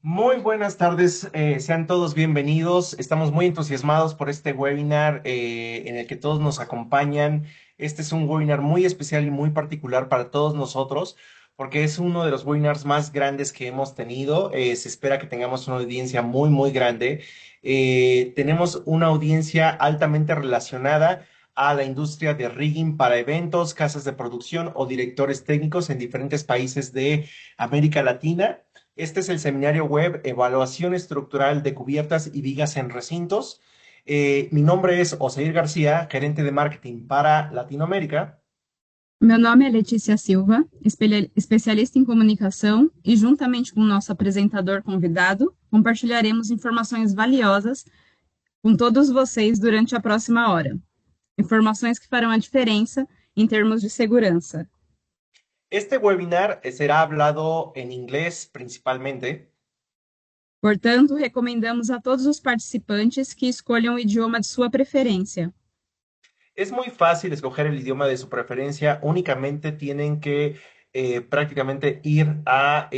Muy buenas tardes, sean todos bienvenidos. Estamos muy entusiasmados por este webinar en el que todos nos acompañan. Este es un webinar muy especial y muy particular para todos nosotros porque es uno de los webinars más grandes que hemos tenido. Se espera que tengamos una audiencia muy grande. Tenemos una audiencia altamente relacionada a la industria de rigging para eventos, casas de producción o directores técnicos en diferentes países de América Latina. Este es el seminario web Evaluación estructural de cubiertas y vigas en recintos. Mi nombre es Osair García, gerente de marketing para Latinoamérica. Meu nome é Letícia Silva, especialista em comunicação, e juntamente com o nosso apresentador convidado, compartilharemos informações valiosas com todos vocês durante a próxima hora. Informações que farão a diferença em termos de segurança. Este webinar será hablado en inglés principalmente. Portanto, recomendamos a todos os participantes que escolham o idioma de sua preferência. Es muy fácil escoger el idioma de su preferencia, únicamente tienen que prácticamente ir a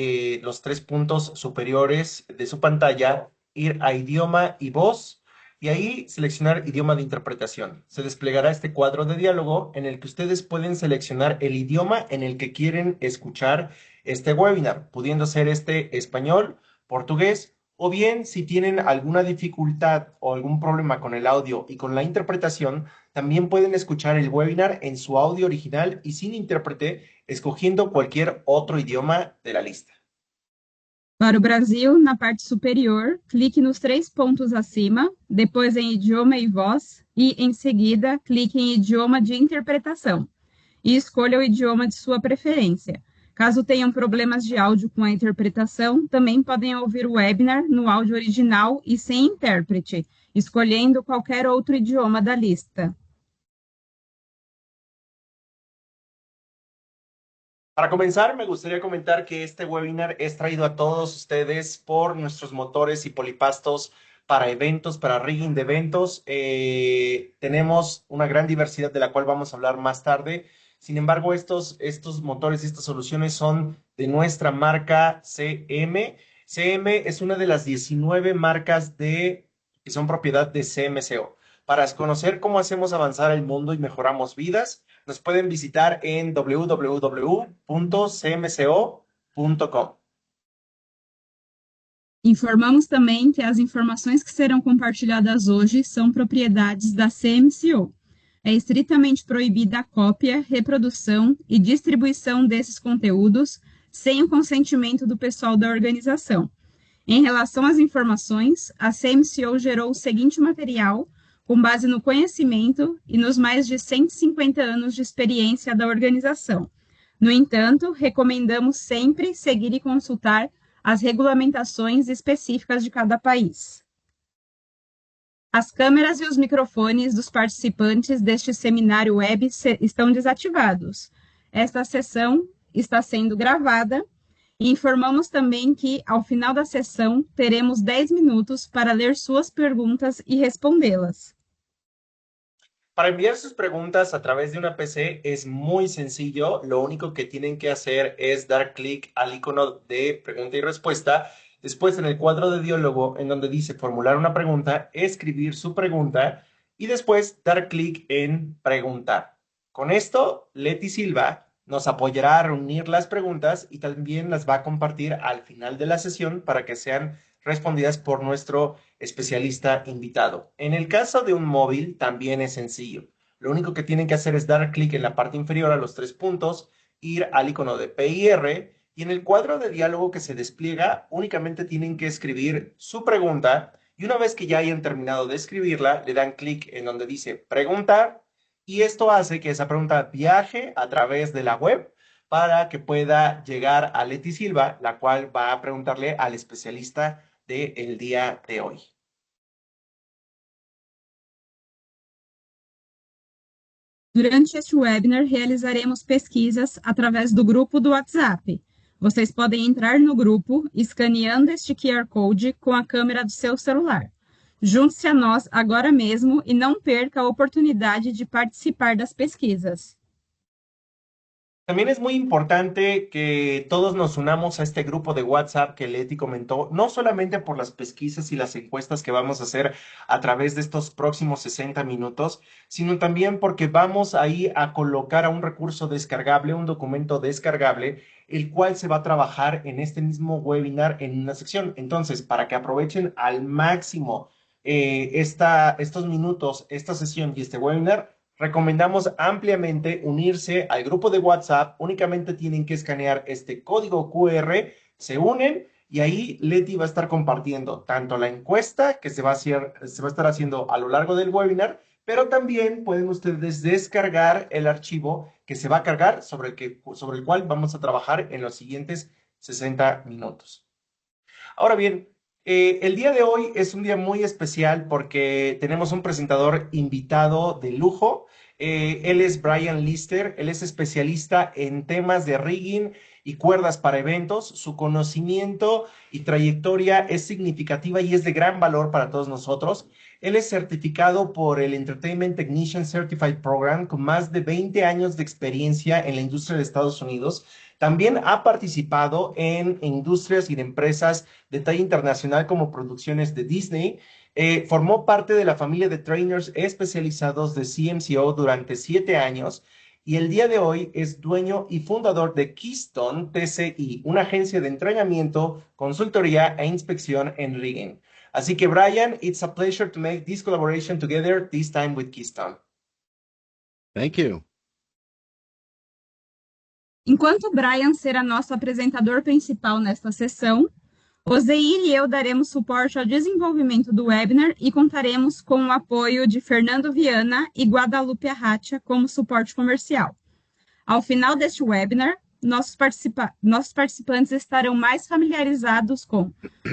los tres puntos superiores de su pantalla, ir a idioma y voz, y ahí seleccionar idioma de interpretación. Se desplegará este cuadro de diálogo en el que ustedes pueden seleccionar el idioma en el que quieren escuchar este webinar, pudiendo ser este español, portugués, o bien si tienen alguna dificultad o algún problema con el audio y con la interpretación, también pueden escuchar el webinar en su audio original y sin intérprete, escogiendo cualquier otro idioma de la lista. Para o Brasil, na parte superior, clique nos três pontos acima, depois em idioma e voz, e em seguida clique em idioma de interpretação. E escolha o idioma de sua preferência. Caso tenham problemas de áudio com a interpretação, também podem ouvir o webinar no áudio original e sem intérprete, escolhendo qualquer outro idioma da lista. Para comenzar, me gustaría comentar que este webinar es traído a todos ustedes por nuestros motores y polipastos para eventos, para rigging de eventos. Tenemos una gran diversidad de la cual vamos a hablar más tarde. Sin embargo, estos motores y estas soluciones son de nuestra marca CM. CM es una de las 19 marcas que son propiedad de CMCO. Para conocer cómo hacemos avanzar el mundo y mejoramos vidas, nos pueden visitar en www.cmco.com. Informamos também que as informações que serão compartilhadas hoje são propriedades da CMCO. É estritamente proibida a cópia, reprodução e distribuição desses conteúdos sem o consentimento do pessoal da organização. Em relação às informações, a CMCO gerou o seguinte material com base no conhecimento e nos mais de 150 anos de experiência da organização. No entanto, recomendamos sempre seguir e consultar as regulamentações específicas de cada país. As câmeras e os microfones dos participantes deste seminário web estão desativados. Esta sessão está sendo gravada e informamos também que, ao final da sessão, teremos 10 minutos para ler suas perguntas e respondê-las. Para enviar sus preguntas a través de una PC es muy sencillo. Lo único que tienen que hacer es dar clic al icono de pregunta y respuesta. Después en el cuadro de diálogo en donde dice formular una pregunta, escribir su pregunta y después dar clic en preguntar. Con esto, Leti Silva nos apoyará a reunir las preguntas y también las va a compartir al final de la sesión para que sean respondidas por nuestro especialista invitado. En el caso de un móvil también es sencillo. Lo único que tienen que hacer es dar clic en la parte inferior a los tres puntos, ir al icono de PIR y en el cuadro de diálogo que se despliega únicamente tienen que escribir su pregunta y una vez que ya hayan terminado de escribirla, le dan clic en donde dice preguntar y esto hace que esa pregunta viaje a través de la web para que pueda llegar a Leti Silva, la cual va a preguntarle al especialista del día de hoy. Durante este webinar, realizaremos pesquisas através do grupo do WhatsApp. Vocês podem entrar no grupo escaneando este QR Code com a câmera do seu celular. Junte-se a nós agora mesmo e não perca a oportunidade de participar das pesquisas. También es muy importante que todos nos unamos a este grupo de WhatsApp que Leti comentó, no solamente por las pesquisas y las encuestas que vamos a hacer a través de estos próximos 60 minutos, sino también porque vamos ahí a colocar a un recurso descargable, un documento descargable, el cual se va a trabajar en este mismo webinar en una sección. Entonces, para que aprovechen al máximo estos minutos, esta sesión y este webinar, recomendamos ampliamente unirse al grupo de WhatsApp. Únicamente tienen que escanear este código QR, se unen y ahí Leti va a estar compartiendo tanto la encuesta que se va a estar haciendo a lo largo del webinar, pero también pueden ustedes descargar el archivo que se va a cargar sobre el cual vamos a trabajar en los siguientes 60 minutos. Ahora bien, el día de hoy es un día muy especial porque tenemos un presentador invitado de lujo. Él es Brian Leister, él es especialista en temas de rigging y cuerdas para eventos. Su conocimiento y trayectoria es significativa y es de gran valor para todos nosotros. Él es certificado por el Entertainment Technician Certified Program con más de 20 años de experiencia en la industria de Estados Unidos. También ha participado en industrias y en empresas de talla internacional como producciones de Disney. Formó parte de la familia de trainers especializados de CMCO durante 7 años y el día de hoy es dueño y fundador de Keystone TCI, una agencia de entrenamiento, consultoría e inspección en rigging. Así que Brian, it's a pleasure to make this collaboration together, this time with Keystone. Thank you. Enquanto Brian será nosso apresentador principal nesta sessão, Ozeir e eu daremos suporte ao desenvolvimento do webinar e contaremos com o apoio de Fernando Viana e Guadalupe Arratia como suporte comercial. Ao final deste webinar, nossos participantes estarão mais familiarizados com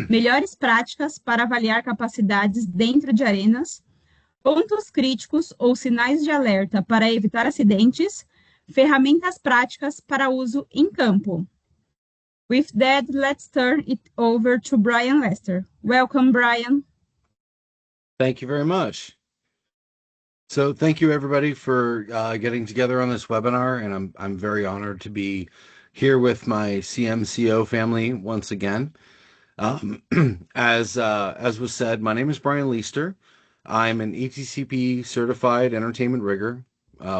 melhores práticas para avaliar capacidades dentro de arenas, pontos críticos ou sinais de alerta para evitar acidentes, ferramentas práticas para uso em campo. With that, let's turn it over to Brian Leister. Welcome, Brian. Thank you very much. So thank you everybody for getting together on this webinar, and I'm very honored to be here with my CMCO family once again. As was said, my name is Brian Leister. I'm an ETCP certified entertainment rigger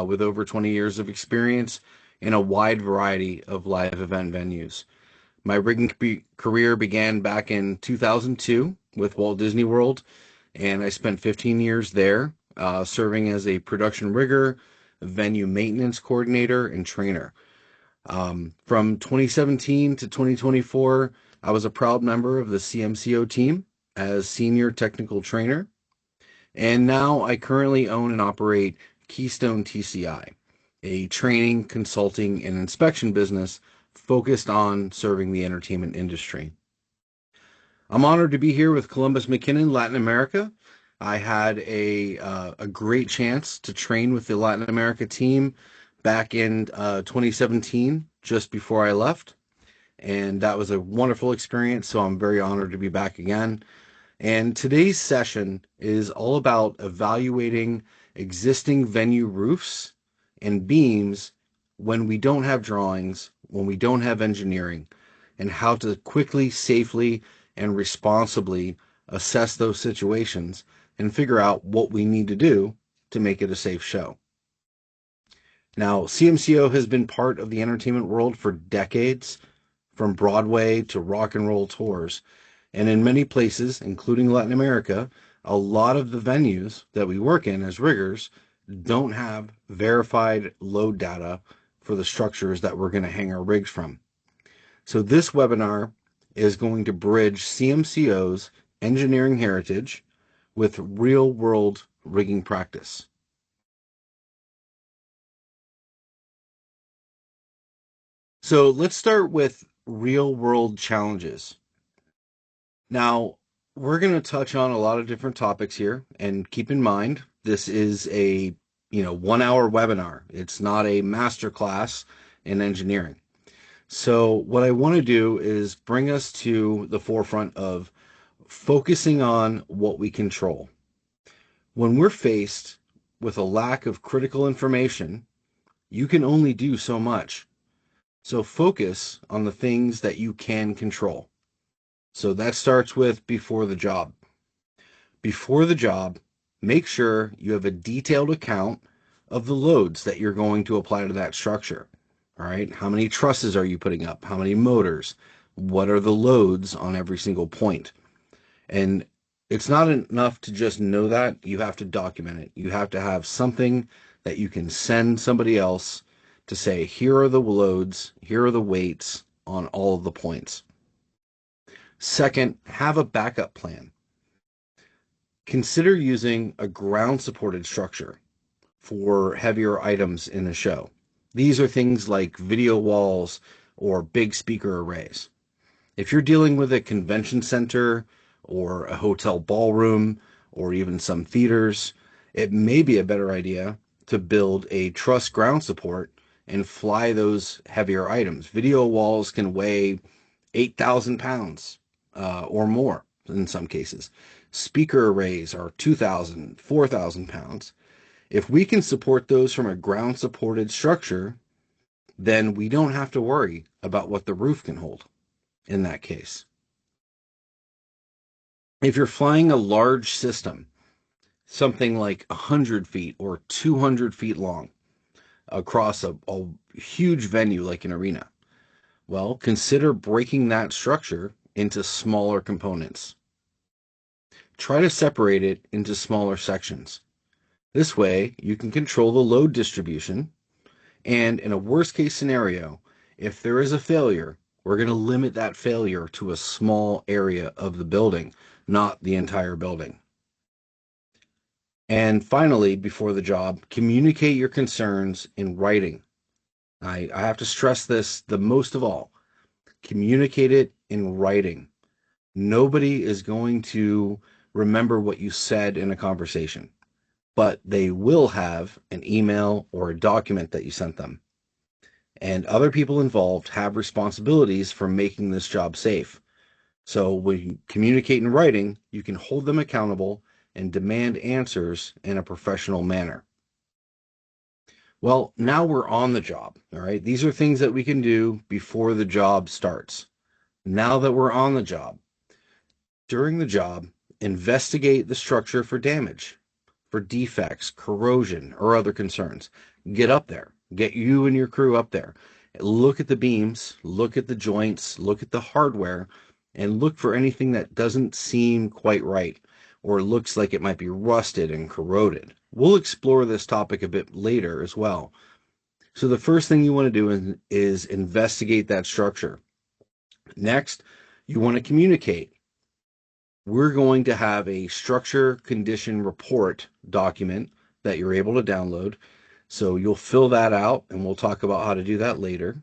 with over 20 years of experience in a wide variety of live event venues. My rigging career began back in 2002 with Walt Disney World, and I spent 15 years there serving as a production rigger, venue maintenance coordinator, and trainer. From 2017 to 2024, I was a proud member of the CMCO team as senior technical trainer, and now I currently own and operate Keystone TCI, a training, consulting, and inspection business focused on serving the entertainment industry. I'm honored to be here with Columbus McKinnon Latin America. I had a great chance to train with the Latin America team back in 2017, just before I left, and that was a wonderful experience, so I'm very honored to be back again. And today's session is all about evaluating existing venue roofs and beams when we don't have drawings, when we don't have engineering, and how to quickly, safely, and responsibly assess those situations and figure out what we need to do to make it a safe show. Now, CMCO has been part of the entertainment world for decades, from Broadway to rock and roll tours. And in many places, including Latin America, a lot of the venues that we work in as riggers don't have verified load data for the structures that we're going to hang our rigs from. So this webinar is going to bridge CMCO's engineering heritage with real-world rigging practice. So let's start with real-world challenges. Now, we're going to touch on a lot of different topics here, and keep in mind, this is a 1-hour webinar. It's not a master class in engineering. So what I want to do is bring us to the forefront of focusing on what we control. When we're faced with a lack of critical information, you can only do so much. So focus on the things that you can control. So that starts with before the job. Before the job, make sure you have a detailed account of the loads that you're going to apply to that structure. All right. How many trusses are you putting up? How many motors? What are the loads on every single point? And it's not enough to just know that. You have to document it. You have to have something that you can send somebody else to say, here are the loads, here are the weights on all of the points. Second, have a backup plan. Consider using a ground supported structure for heavier items in a show. These are things like video walls or big speaker arrays. If you're dealing with a convention center or a hotel ballroom or even some theaters, it may be a better idea to build a truss ground support and fly those heavier items. Video walls can weigh 8,000 pounds or more in some cases. Speaker arrays are 2,000, 4,000 pounds. If we can support those from a ground supported structure, then we don't have to worry about what the roof can hold in that case. If you're flying a large system, something like 100 feet or 200 feet long across a huge venue like an arena, well, consider breaking that structure into smaller components. Try to separate it into smaller sections. This way, you can control the load distribution, and in a worst case scenario, if there is a failure, we're going to limit that failure to a small area of the building, not the entire building. And finally, before the job, communicate your concerns in writing. I have to stress this the most of all. Communicate it in writing. Nobody is going to remember what you said in a conversation, but they will have an email or a document that you sent them. And other people involved have responsibilities for making this job safe. So when you communicate in writing, you can hold them accountable and demand answers in a professional manner. Well, now we're on the job. All right. These are things that we can do before the job starts. Now that we're on the job, during the job, investigate the structure for damage, for defects, corrosion, or other concerns. Get up there. Get you and your crew up there. Look at the beams, look at the joints, look at the hardware, and look for anything that doesn't seem quite right or looks like it might be rusted and corroded. We'll explore this topic a bit later as well. So the first thing you want to do is investigate that structure. Next, you want to communicate. We're going to have a structure condition report document that you're able to download. So you'll fill that out, and we'll talk about how to do that later.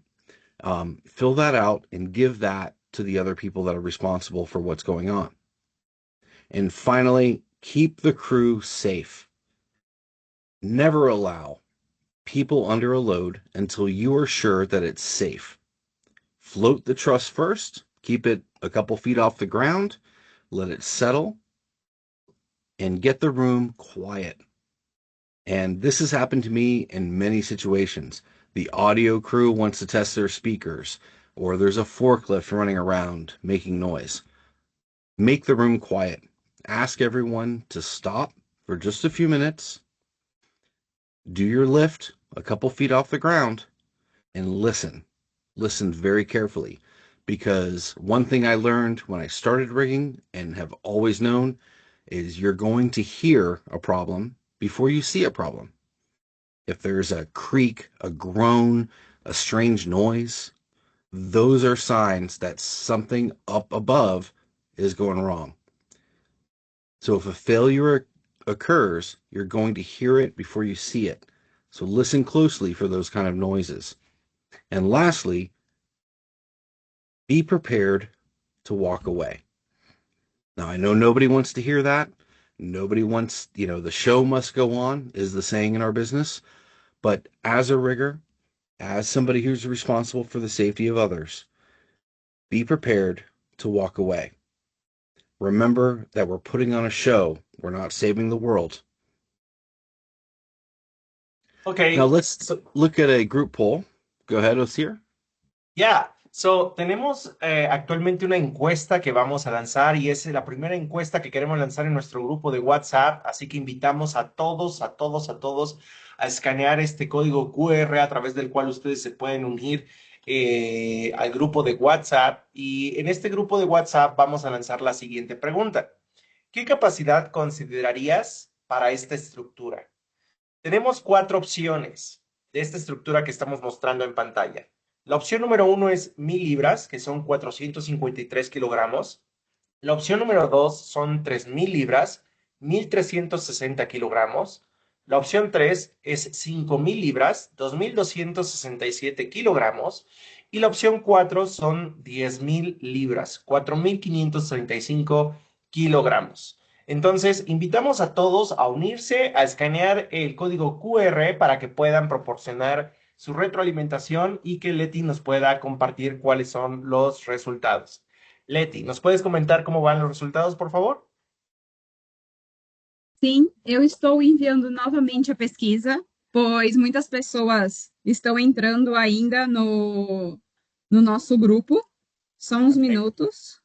Fill that out and give that to the other people that are responsible for what's going on. And finally, keep the crew safe. Never allow people under a load until you are sure that it's safe. Float the truss first, keep it a couple feet off the ground, let it settle, and get the room quiet. And this has happened to me in many situations. The audio crew wants to test their speakers, or there's a forklift running around making noise. Make the room quiet. Ask everyone to stop for just a few minutes. Do your lift a couple feet off the ground and listen. Listen very carefully, because one thing I learned when I started rigging and have always known is you're going to hear a problem before you see a problem. If there's a creak, a groan, a strange noise, those are signs that something up above is going wrong. So if a failure occurs, you're going to hear it before you see it. So listen closely for those kind of noises. And lastly, be prepared to walk away. Now, I know nobody wants to hear that. Nobody wants, the show must go on, is the saying in our business. But as a rigger, as somebody who's responsible for the safety of others, be prepared to walk away. Remember that we're putting on a show. We're not saving the world. Now Okay, let's so look at a group poll. Go ahead, Osir. Tenemos actualmente una encuesta que vamos a lanzar y es la primera encuesta que queremos lanzar en nuestro grupo de WhatsApp, así que invitamos a todos, a todos, a todos a escanear este código QR a través del cual ustedes se pueden unir al grupo de WhatsApp y en este grupo de WhatsApp vamos a lanzar la siguiente pregunta. ¿Qué capacidad considerarías para esta estructura? Tenemos cuatro opciones de esta estructura que estamos mostrando en pantalla. La opción número uno es 1000 libras, que son 453 kilogramos. La opción número 2 son 3000 libras, 1360 kilogramos. La opción 3 es 5000 libras, 2267 kilogramos. Y la opción 4 son 10000 libras, 4535 kilogramos. Entonces, invitamos a todos a unirse, a escanear el código QR para que puedan proporcionar su retroalimentación y que Leti nos pueda compartir cuáles son los resultados. Leti, ¿nos puedes comentar cómo van los resultados, por favor? Sim, eu estou enviando novamente a pesquisa, pois muitas pessoas estão entrando ainda no nosso grupo. Só uns Perfecto. minutos.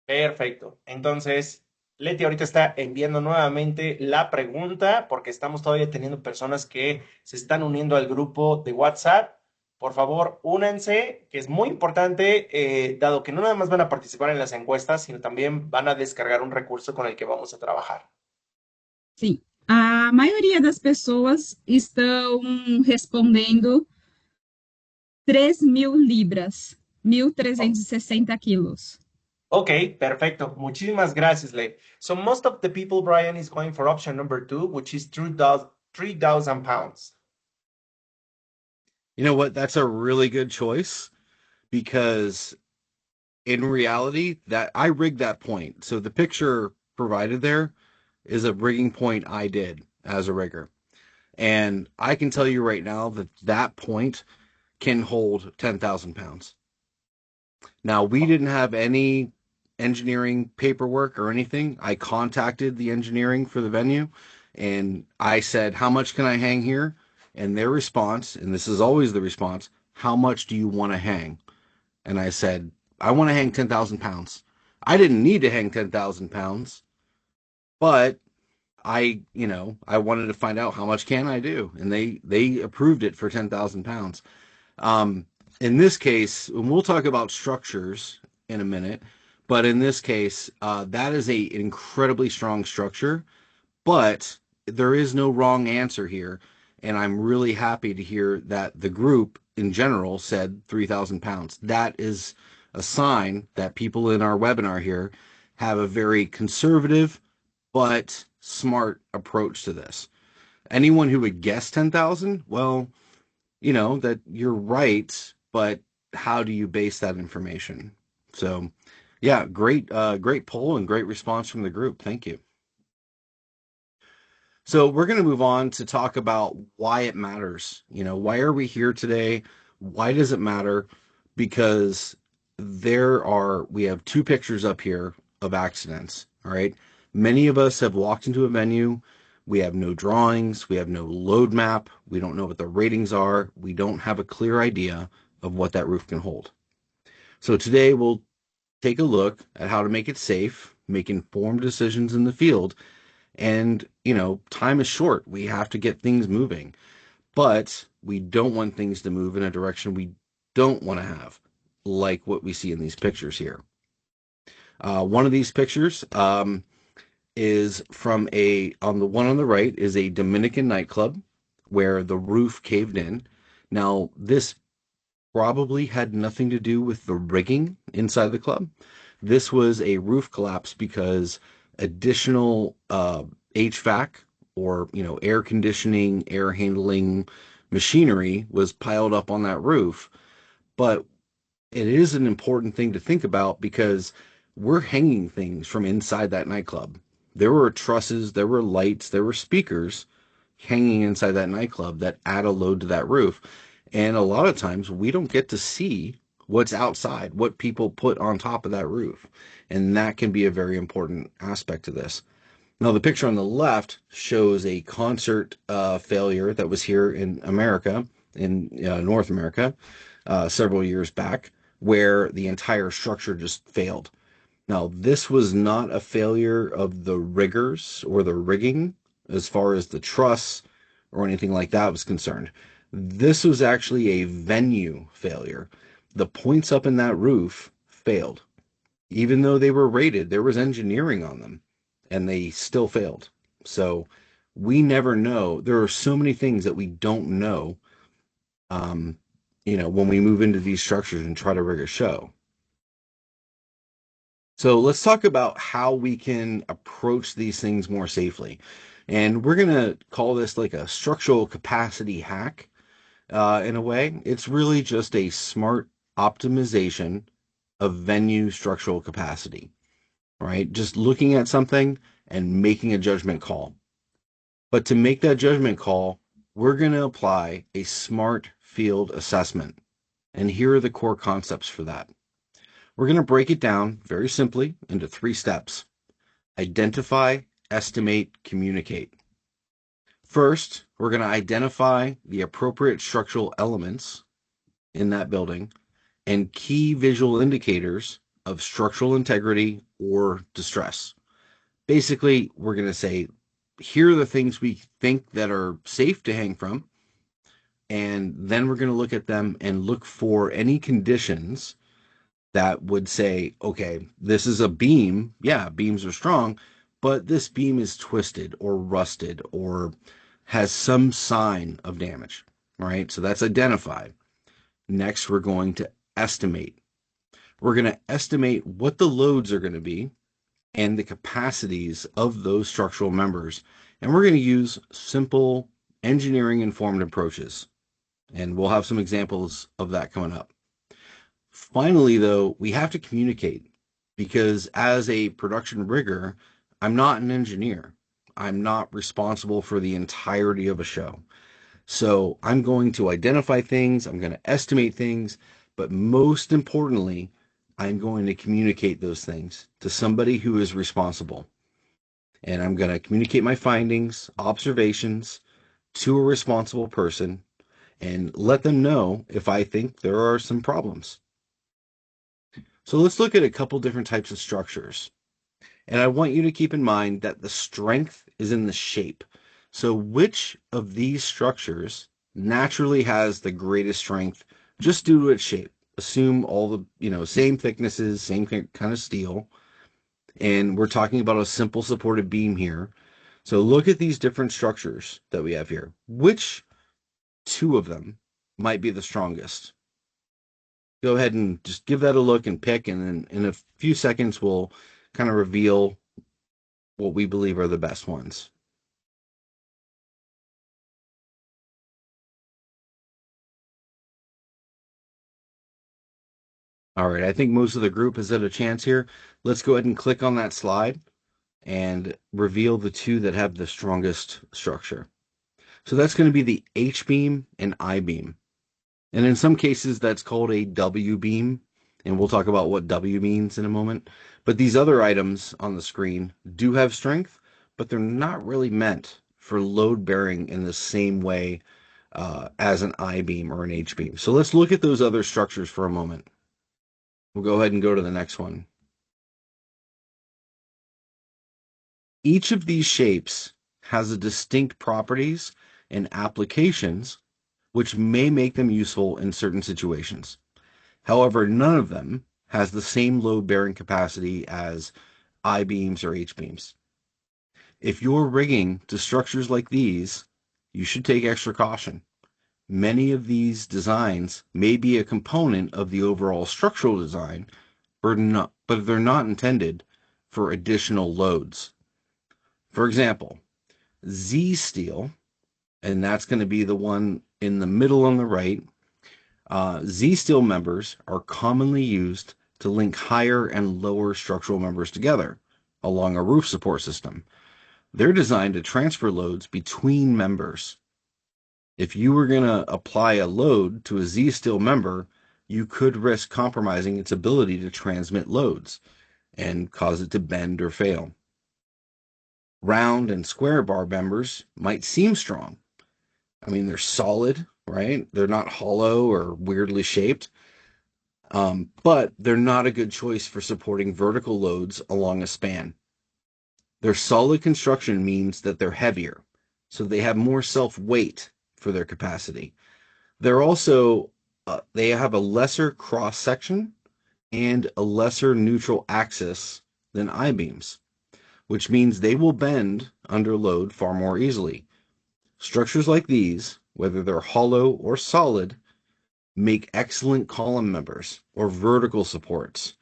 Perfecto. Entonces, Leti ahorita está enviando nuevamente la pregunta porque estamos todavía teniendo personas que se están uniendo al grupo de WhatsApp. Por favor, únanse, que es muy importante, dado que no nada más van a participar en las encuestas, sino también van a descargar un recurso con el que vamos a trabajar. Sim, a maioria das pessoas estão respondendo 3.000 libras, Oh, 1.360 quilos. ok, perfecto. Muchísimas gracias, Leti. So most of the people, Brian, is going for option number two, which is 3,000 pounds. You know what? That's a really good choice because in reality, that I rigged that point. So the picture provided there is a rigging point I did as a rigger. And I can tell you right now that that point can hold 10,000 pounds. Now, we didn't have any engineering paperwork or anything. I contacted the engineering for the venue and I said, how much can I hang here? And their response, and this is always the response, how much do you want to hang? And I said, I want to hang 10,000 pounds. I didn't need to hang 10,000 pounds, but I wanted to find out how much can I do, and they approved it for 10,000 pounds. Um, in this case, and we'll talk about structures in a minute, but in this case, that is a incredibly strong structure, but there is no wrong answer here. And I'm really happy to hear that the group in general said 3,000 pounds. That is a sign that people in our webinar here have a very conservative but smart approach to this. Anyone who would guess 10,000, well, that you're right, but how do you base that information? So, yeah, great poll and great response from the group. Thank you. So we're going to move on to talk about why it matters. Why are we here today? Why does it matter? Because we have two pictures up here of accidents. All right. Many of us have walked into a venue. We have no drawings. We have no load map. We don't know what the ratings are. We don't have a clear idea of what that roof can hold. So today we'll take a look at how to make it safe, make informed decisions in the field, and, time is short. We have to get things moving. But we don't want things to move in a direction we don't want to have, like what we see in these pictures here. One of these pictures is on the one on the right is a Dominican nightclub where the roof caved in. Now, this probably had nothing to do with the rigging inside the club. This was a roof collapse because additional HVAC or air conditioning, air handling machinery was piled up on that roof. But it is an important thing to think about because we're hanging things from inside that nightclub. There were trusses, there were lights, there were speakers hanging inside that nightclub that add a load to that roof. And a lot of times we don't get to see what's outside, what people put on top of that roof. And that can be a very important aspect to this. Now, the picture on the left shows a concert failure that was here in America, in North America. several years back where the entire structure just failed. Now, this was not a failure of the riggers or the rigging as far as the truss or anything like that was concerned. This was actually a venue failure. The points up in that roof failed. Even though they were rated, there was engineering on them and they still failed. So we never know. There are so many things that we don't know, um, when we move into these structures and try to rig a show. So let's talk about how we can approach these things more safely. And we're going to call this like a structural capacity hack in a way. It's really just a smart optimization of venue structural capacity, right? Just looking at something and making a judgment call. But to make that judgment call, we're going to apply a smart field assessment. And here are the core concepts for that. We're going to break it down very simply into 3 steps. Identify, estimate, communicate. First, we're going to identify the appropriate structural elements in that building and key visual indicators of structural integrity or distress. Basically, we're going to say, here are the things we think that are safe to hang from, and then we're going to look at them and look for any conditions that would say, okay, this is a beam. Yeah, beams are strong, but this beam is twisted or rusted or has some sign of damage, right? So that's identified. Next, we're going to estimate. We're going to estimate what the loads are going to be and the capacities of those structural members. And we're going to use simple engineering informed approaches. And we'll have some examples of that coming up. Finally, though, we have to communicate because as a production rigger, I'm not an engineer. I'm not responsible for the entirety of a show. So I'm going to identify things, I'm going to estimate things, but most importantly, I'm going to communicate those things to somebody who is responsible. And I'm going to communicate my findings, observations to a responsible person and let them know if I think there are some problems. So let's look at a couple different types of structures. And I want you to keep in mind that the strength is in the shape. So which of these structures naturally has the greatest strength just due to its shape? Assume all the, same thicknesses, same kind of steel. And we're talking about a simple supported beam here. So look at these different structures that we have here. Which 2 of them might be the strongest? Go ahead and just give that a look and pick, and then in a few seconds we'll kind of reveal what we believe are the best ones. All right, I think most of the group has had a chance here. Let's go ahead and click on that slide and reveal the 2 that have the strongest structure. So that's going to be the H-beam and I-beam. And in some cases, that's called a W-beam, and we'll talk about what W means in a moment. But these other items on the screen do have strength, but they're not really meant for load bearing in the same way as an I-beam or an H-beam. So let's look at those other structures for a moment. We'll go ahead and go to the next one. Each of these shapes has a distinct properties and applications which may make them useful in certain situations. However, none of them has the same load-bearing capacity as I-beams or H-beams. If you're rigging to structures like these, you should take extra caution. Many of these designs may be a component of the overall structural design, but they're not intended for additional loads. For example, Z steel, and that's going to be the one in the middle on the right, Z steel members are commonly used to link higher and lower structural members together along a roof support system. They're designed to transfer loads between members. If you were going to apply a load to a Z steel member, you could risk compromising its ability to transmit loads and cause it to bend or fail. Round and square bar members might seem strong. I mean, they're solid right? They're not hollow or weirdly shaped, but they're not a good choice for supporting vertical loads along a span. Their solid construction means that they're heavier, so they have more self-weight for their capacity. They're also, they have a lesser cross section and a lesser neutral axis than I-beams, which means they will bend under load far more easily. Structures like these, whether they're hollow or solid, make excellent column members or vertical supports,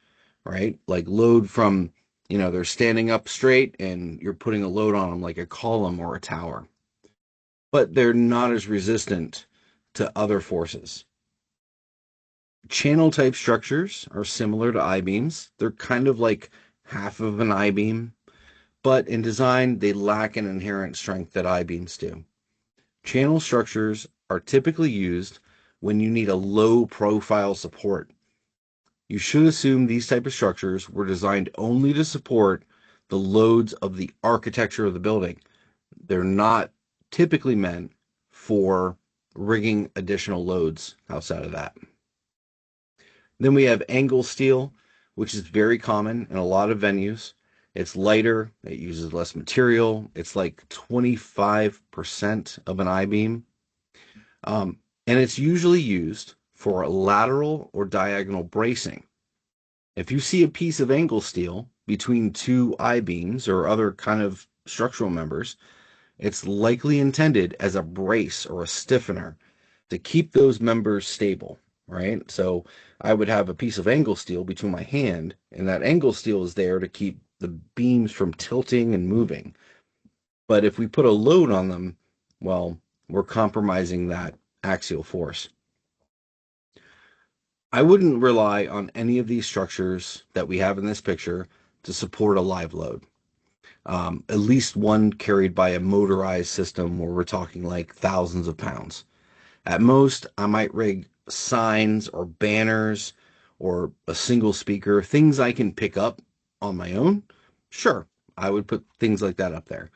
right? Like load from, they're standing up straight and you're putting a load on them like a column or a tower. But they're not as resistant to other forces. Channel type structures are similar to I-beams. They're kind of like half of an I-beam, but in design, they lack an inherent strength that I-beams do. Channel structures are typically used when you need a low profile support. You should assume these type of structures were designed only to support the loads of the architecture of the building. They're not typically meant for rigging additional loads outside of that. Then we have angle steel, which is very common in a lot of venues. It's lighter, it uses less material. It's like 25% of an I-beam. And it's usually used for lateral or diagonal bracing. If you see a piece of angle steel between two I-beams or other kind of structural members, it's likely intended as a brace or a stiffener to keep those members stable, right? So I would have a piece of angle steel between my hand, and that angle steel is there to keep the beams from tilting and moving. But if we put a load on them, well, we're compromising that axial force. I wouldn't rely on any of these structures that we have in this picture to support a live load. At least one carried by a motorized system where we're talking like thousands of pounds. At most, I might rig signs or banners or a single speaker, things I can pick up on my own. Sure, I would put things like that up there.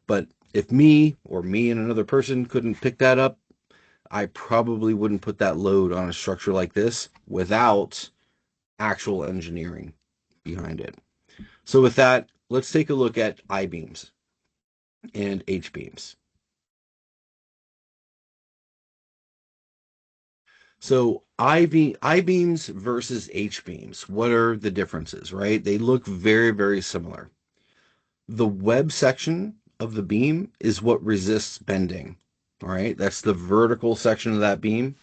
But if me and another person couldn't pick that up, I probably wouldn't put that load on a structure like this without actual engineering behind it. So with that, let's take a look at I-beams and H-beams. So I-beams versus H-beams, what are the differences, right? They look very, very similar. The web section of the beam is what resists bending, all right? That's the vertical section of that beam.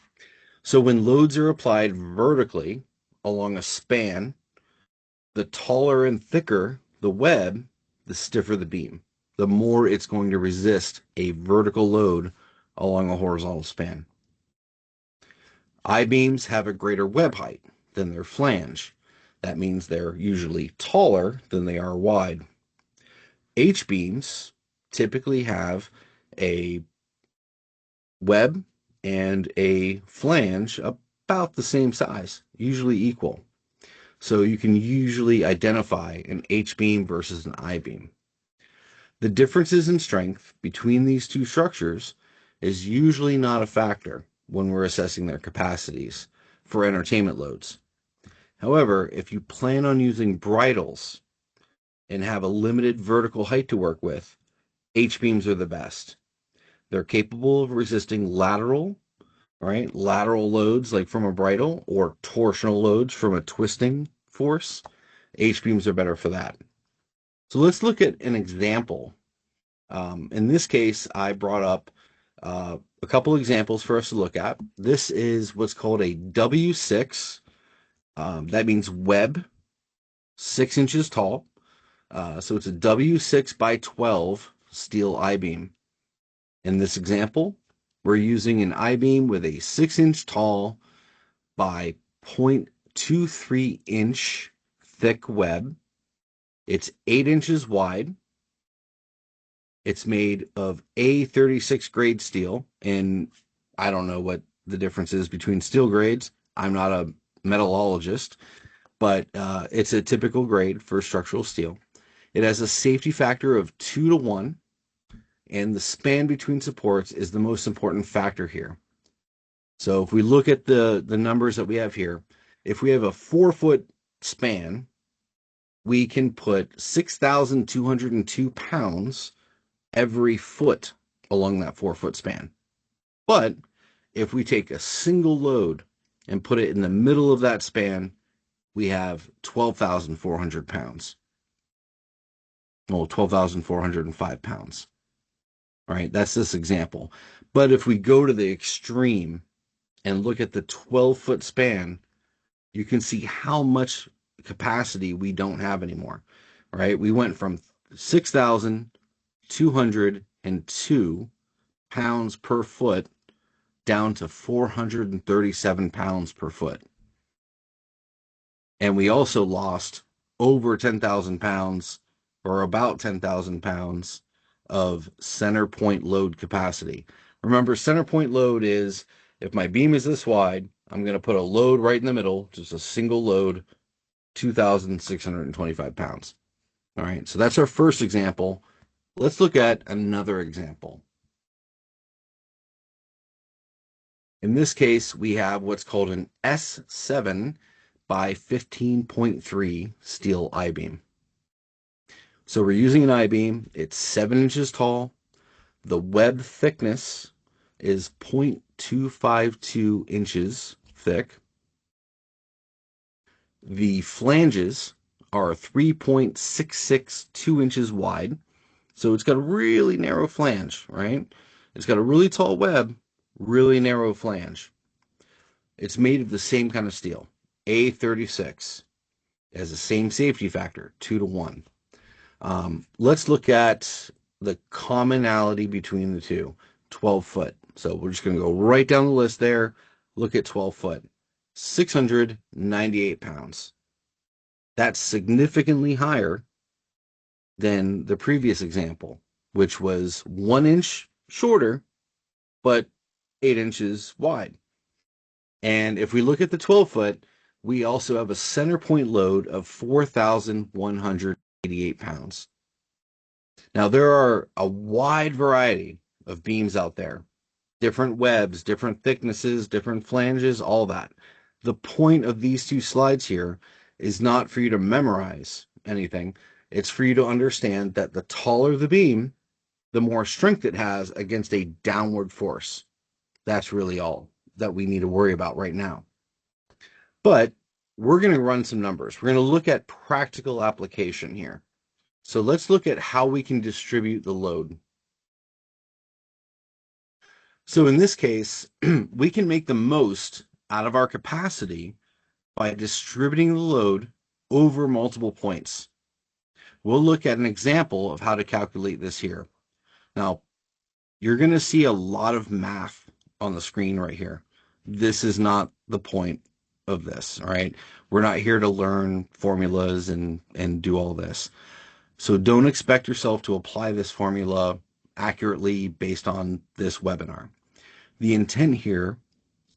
So when loads are applied vertically along a span, the taller and thicker the web, the stiffer the beam, the more it's going to resist a vertical load along a horizontal span. I-beams have a greater web height than their flange. That means they're usually taller than they are wide. H-beams typically have a web and a flange about the same size, usually equal. So you can usually identify an H-beam versus an I-beam. The differences in strength between these two structures is usually not a factor when we're assessing their capacities for entertainment loads. However, if you plan on using bridles and have a limited vertical height to work with, H-beams are the best. They're capable of resisting lateral loads like from a bridle or torsional loads from a twisting force. H-beams are better for that. So let's look at an example. In this case, I brought up a couple examples for us to look at. This is what's called a W6. That means web, 6 inches tall. So it's a W6 by 12 steel I-beam. In this example, we're using an I-beam with a 6-inch tall by 0.23 inch thick web. It's 8 inches wide. It's made of A36 grade steel, and I don't know what the difference is between steel grades. I'm not a metallurgist, but it's a typical grade for structural steel. It has a safety factor of 2 to 1, and the span between supports is the most important factor here. So if we look at the numbers that we have here, if we have a 4-foot span, we can put 6,202 pounds every foot along that 4-foot span. But if we take a single load and put it in the middle of that span, we have 12,400 pounds. Well, 12,405 pounds. All right, that's this example. But if we go to the extreme and look at the 12-foot span, you can see how much capacity we don't have anymore. Right? We went from 6,202 pounds per foot down to 437 pounds per foot. And we also lost over 10,000 pounds, or about 10,000 pounds of center point load capacity. Remember, center point load is if my beam is this wide, I'm going to put a load right in the middle, just a single load, 2,625 pounds. All right, so that's our first example. Let's look at another example. In this case, we have what's called an S7 by 15.3 steel I-beam. So we're using an I-beam. It's 7 inches tall. The web thickness is 0.252 inches thick. The flanges are 3.662 inches wide. So it's got a really narrow flange, right? It's got a really tall web, really narrow flange. It's made of the same kind of steel, A36. It has the same safety factor, 2-to-1. Let's look at the commonality between the two, 12 foot. So we're just going to go right down the list there. Look at 12 foot, 698 pounds. That's significantly higher than the previous example, which was 1 inch shorter, but 8 inches wide. And if we look at the 12 foot, we also have a center point load of 4,188 pounds. Now, there are a wide variety of beams out there, different webs, different thicknesses, different flanges, all that. The point of these two slides here is not for you to memorize anything. It's for you to understand that the taller the beam, the more strength it has against a downward force. That's really all that we need to worry about right now. But we're going to run some numbers. We're going to look at practical application here. So let's look at how we can distribute the load. So in this case, we can make the most out of our capacity by distributing the load over multiple points. We'll look at an example of how to calculate this here. Now, you're going to see a lot of math on the screen right here. This is not the point of this, all right? We're not here to learn formulas and do all this. So don't expect yourself to apply this formula accurately based on this webinar. The intent here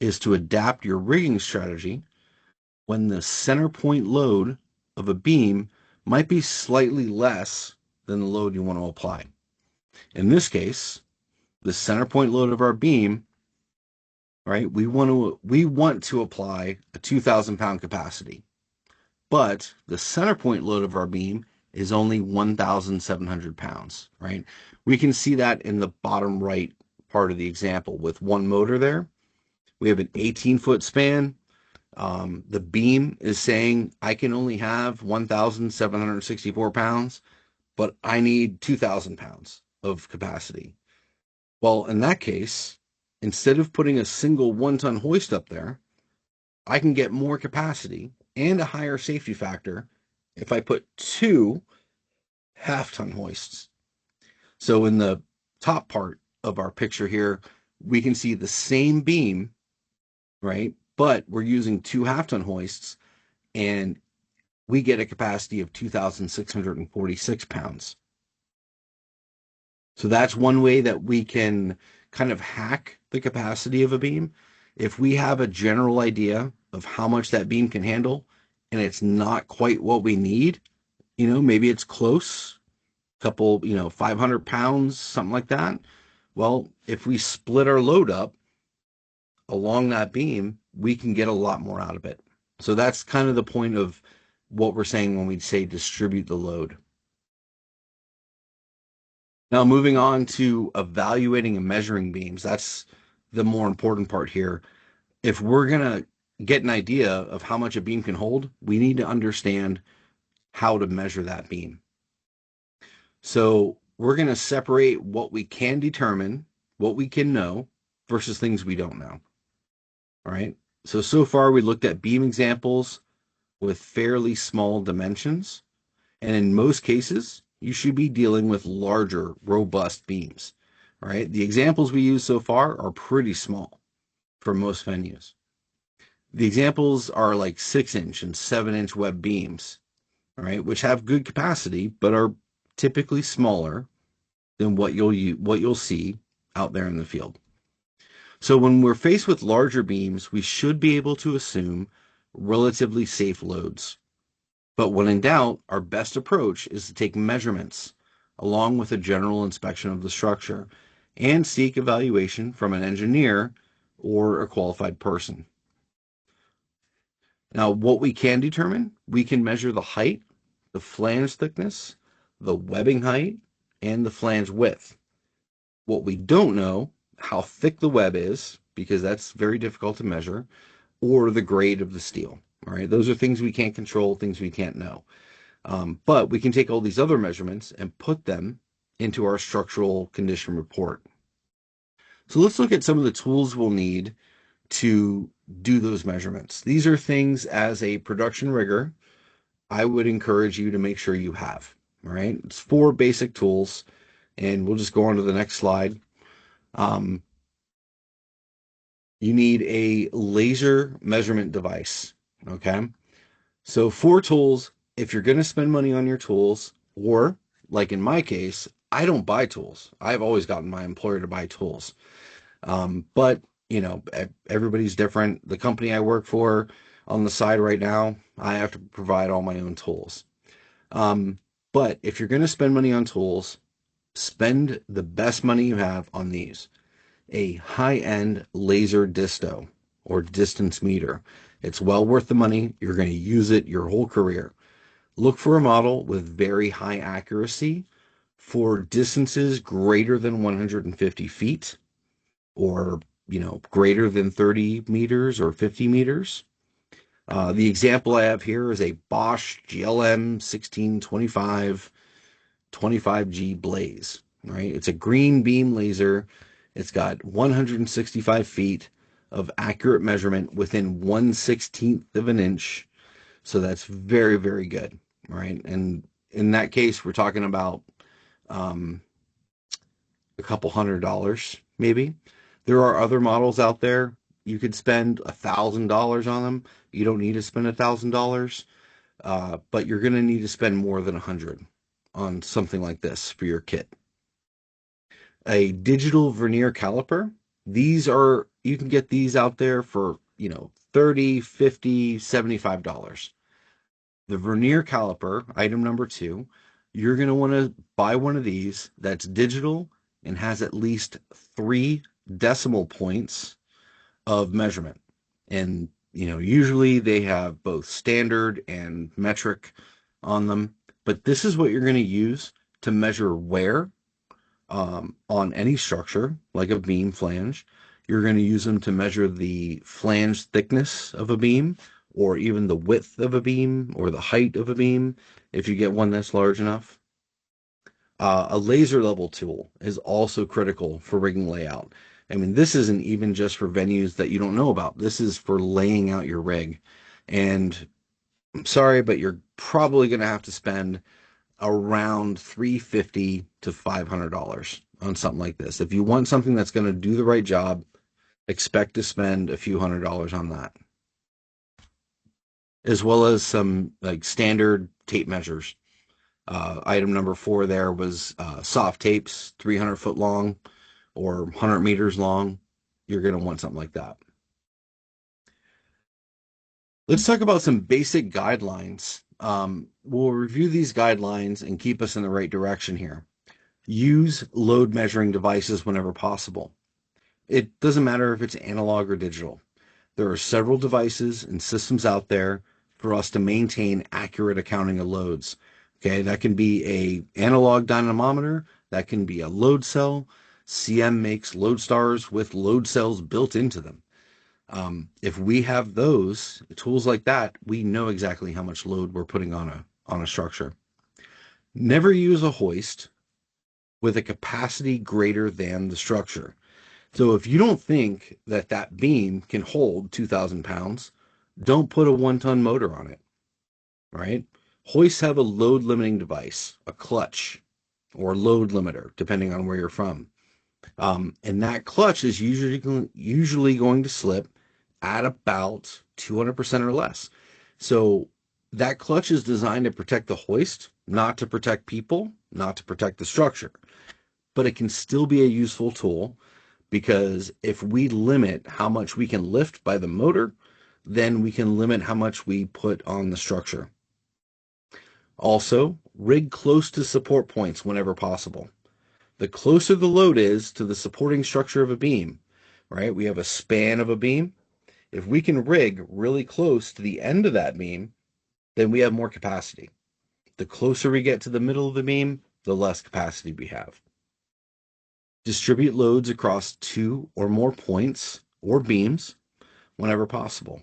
is to adapt your rigging strategy when the center point load of a beam might be slightly less than the load you want to apply. In this case, the center point load of our beam, right, we want to apply a 2,000 pound capacity, but the center point load of our beam is only 1,700 pounds, right? We can see that in the bottom right part of the example with one motor there. We have an 18-foot span. The beam is saying I can only have 1,764 pounds, but I need 2,000 pounds of capacity. Well, in that case, instead of putting a single 1-ton hoist up there, I can get more capacity and a higher safety factor if I put 2 half-ton hoists. So in the top part of our picture here, we can see the same beam, right? But we're using 2 half-ton hoists, and we get a capacity of 2,646 pounds. So that's one way that we can kind of hack the capacity of a beam. If we have a general idea of how much that beam can handle, and it's not quite what we need, maybe it's close, couple, 500 pounds, something like that. Well, if we split our load up, along that beam, we can get a lot more out of it. So that's kind of the point of what we're saying when we say distribute the load. Now, moving on to evaluating and measuring beams, that's the more important part here. If we're going to get an idea of how much a beam can hold, we need to understand how to measure that beam. So we're going to separate what we can determine, what we can know, versus things we don't know. All right. So far we looked at beam examples with fairly small dimensions. And in most cases, you should be dealing with larger, robust beams. All right. The examples we use so far are pretty small for most venues. The examples are like 6-inch and 7-inch web beams, all right, which have good capacity, but are typically smaller than what you'll see out there in the field. So when we're faced with larger beams, we should be able to assume relatively safe loads. But when in doubt, our best approach is to take measurements along with a general inspection of the structure and seek evaluation from an engineer or a qualified person. Now, what we can determine, we can measure the height, the flange thickness, the webbing height, and the flange width. What we don't know, how thick the web is, because that's very difficult to measure, or the grade of the steel. All right, those are things we can't control, things we can't know. But we can take all these other measurements and put them into our structural condition report. So let's look at some of the tools we'll need to do those measurements. These are things as a production rigger, I would encourage you to make sure you have. All right, it's 4 basic tools, and we'll just go on to the next slide. You need a laser measurement device. Okay, so 4 tools. If you're going to spend money on your tools, or like in my case, I don't buy tools. I've always gotten my employer to buy tools. But you know, everybody's different. The company I work for on the side right now, I have to provide all my own tools. But if you're going to spend money on tools, spend the best money you have on these. A high-end laser disto or distance meter. It's well worth the money. You're going to use it your whole career. Look for a model with very high accuracy for distances greater than 150 feet or, greater than 30 meters or 50 meters. The example I have here is a Bosch GLM 1625 25G Blaze, right? It's a green beam laser. It's got 165 feet of accurate measurement within 1/16th of an inch. So that's very, very good, right? And in that case, we're talking about a couple $100, maybe. There are other models out there. You could spend $1,000 on them. You don't need to spend $1,000, but you're going to need to spend more than $100 on something like this for your kit. A digital vernier caliper. You can get these out there for, $30, $50, $75. The vernier caliper, item number 2, you're going to want to buy one of these that's digital and has at least 3 decimal points of measurement. And, usually they have both standard and metric on them, but this is what you're going to use to measure wear on any structure, like a beam flange. You're going to use them to measure the flange thickness of a beam, or even the width of a beam, or the height of a beam, if you get one that's large enough. A laser level tool is also critical for rigging layout. I mean, this isn't even just for venues that you don't know about. This is for laying out your rig. And I'm sorry, but you're probably going to have to spend around $350 to $500 on something like this. If you want something that's going to do the right job, expect to spend a few $100s on that. As well as some like standard tape measures. Item number 4 there was soft tapes, 300 foot long or 100 meters long. You're going to want something like that. Let's talk about some basic guidelines. We'll review these guidelines and keep us in the right direction here. Use load measuring devices whenever possible. It doesn't matter if it's analog or digital. There are several devices and systems out there for us to maintain accurate accounting of loads. Okay, that can be a analog dynamometer, that can be a load cell. CM makes load stars with load cells built into them. If we have those tools like that, we know exactly how much load we're putting on a structure. Never use a hoist with a capacity greater than the structure. So if you don't think that that beam can hold 2,000 pounds, don't put a 1-ton motor on it, right? Hoists have a load limiting device, a clutch, or load limiter, depending on where you're from. And that clutch is usually going to slip at about 200% or less. So that clutch is designed to protect the hoist, not to protect people, not to protect the structure. But it can still be a useful tool because if we limit how much we can lift by the motor, then we can limit how much we put on the structure. Also, rig close to support points whenever possible. The closer the load is to the supporting structure of a beam, right? We have a span of a beam. If we can rig really close to the end of that beam, then we have more capacity. The closer we get to the middle of the beam, the less capacity we have. Distribute loads across 2 or more points or beams whenever possible.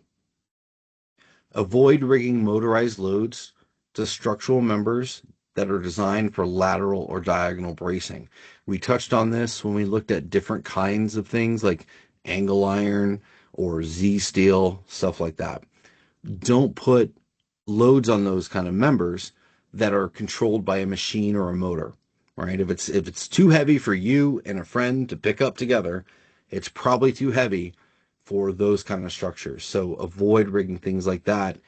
Avoid rigging motorized loads to structural members that are designed for lateral or diagonal bracing. We touched on this when we looked at different kinds of things like angle iron or Z steel, stuff like that. Don't put loads on those kind of members that are controlled by a machine or a motor, right? If it's too heavy for you and a friend to pick up together, it's probably too heavy for those kind of structures. So avoid rigging things like that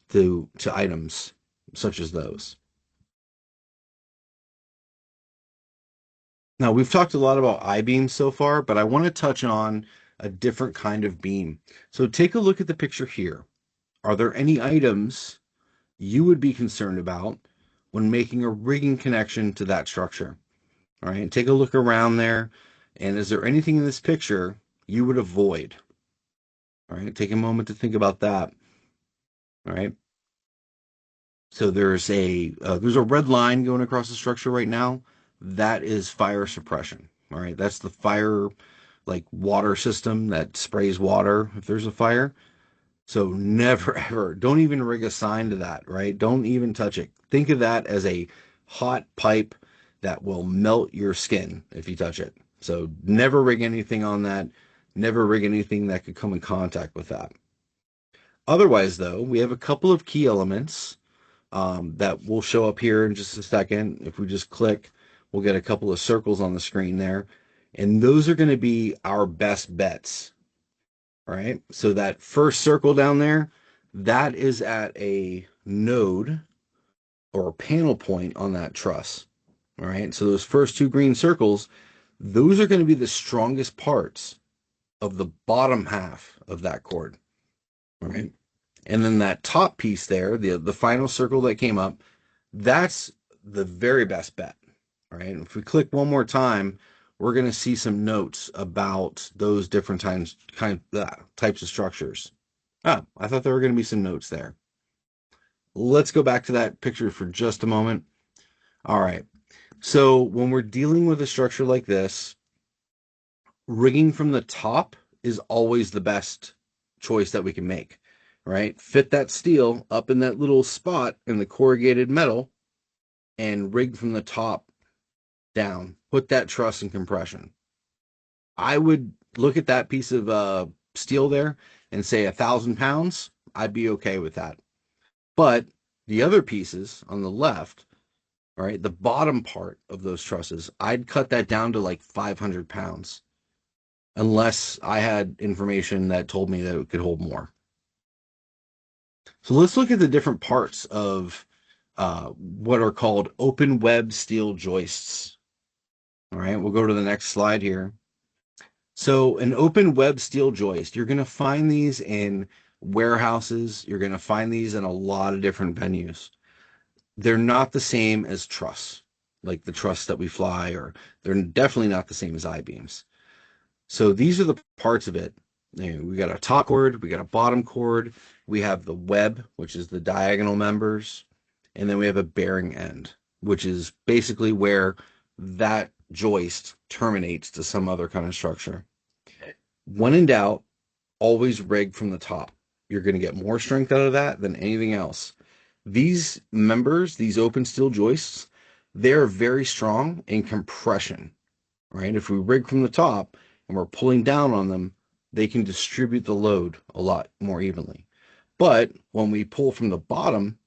to items such as those. Now, we've talked a lot about I-beams so far, but I want to touch on a different kind of beam. So take a look at the picture here. Are there any items you would be concerned about when making a rigging connection to that structure? All right, take a look around there. And is there anything in this picture you would avoid? All right, take a moment to think about that. All right. So there's a red line going across the structure right now. That is fire suppression. All right, that's the fire like water system that sprays water if there's a fire. So never ever, don't even rig a sign to that, right? Don't even touch it. Think of that as a hot pipe that will melt your skin if you touch it. So never rig anything on that. Never rig anything that could come in contact with that. Otherwise, though, we have a couple of key elements that will show up here in just a second. If we just click, we'll get a couple of circles on the screen there. And those are going to be our best bets. All right. So that first circle down there, that is at a node or a panel point on that truss. All right. So those first 2 green circles, those are going to be the strongest parts of the bottom half of that cord. All right. And then that top piece there, the final circle that came up, that's the very best bet. All right. If we click one more time, we're going to see some notes about those different types of structures. Ah, I thought there were going to be some notes there. Let's go back to that picture for just a moment. All right. So when we're dealing with a structure like this, rigging from the top is always the best choice that we can make, right? Fit that steel up in that little spot in the corrugated metal and rig from the top down. Put that truss in compression. I would look at that piece of steel there and say 1,000 pounds. I'd be okay with that. But the other pieces on the left, all right, the bottom part of those trusses, I'd cut that down to like 500 pounds unless I had information that told me that it could hold more. So let's look at the different parts of what are called open web steel joists. All right, we'll go to the next slide here. So an open web steel joist, you're going to find these in warehouses. You're going to find these in a lot of different venues. They're not the same as truss, like the truss that we fly, or they're definitely not the same as I-beams. So these are the parts of it. We got a top cord, we got a bottom cord, we have the web, which is the diagonal members, and then we have a bearing end, which is basically where that joist terminates to some other kind of structure. When in doubt, always rig from the top. You're going to get more strength out of that than anything else. These members, these open steel joists, they're very strong in compression, right? If we rig from the top and we're pulling down on them, they can distribute the load a lot more evenly. But when we pull from the bottom,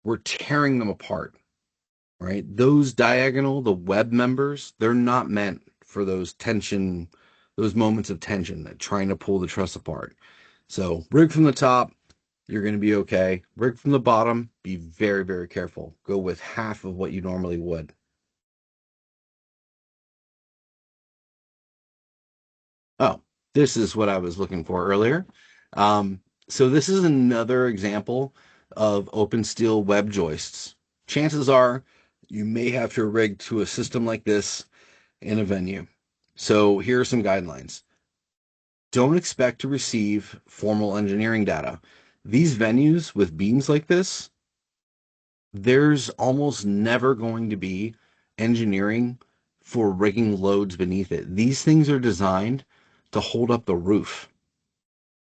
we're tearing them apart, right? Those diagonal, the web members, they're not meant for those tension, those moments of tension that trying to pull the truss apart. So rig from the top, you're going to be okay. Rig from the bottom, be very, very careful. Go with half of what you normally would. Oh, this is what I was looking for earlier. So this is another example of open steel web joists. Chances are you may have to rig to a system like this in a venue. So here are some guidelines. Don't expect to receive formal engineering data. These venues with beams like this, there's almost never going to be engineering for rigging loads beneath it. These things are designed to hold up the roof.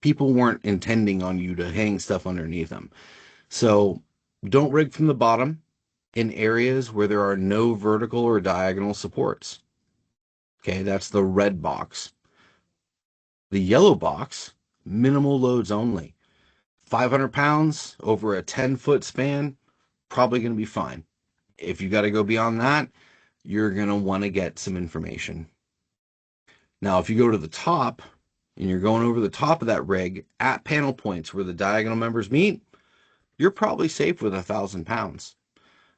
People weren't intending on you to hang stuff underneath them. So don't rig from the bottom in areas where there are no vertical or diagonal supports. Okay, that's the red box. The yellow box, minimal loads only. 500 pounds over a 10-foot span, probably going to be fine. If you got to go beyond that, you're going to want to get some information. Now, if you go to the top and you're going over the top of that rig at panel points where the diagonal members meet, you're probably safe with 1,000 pounds.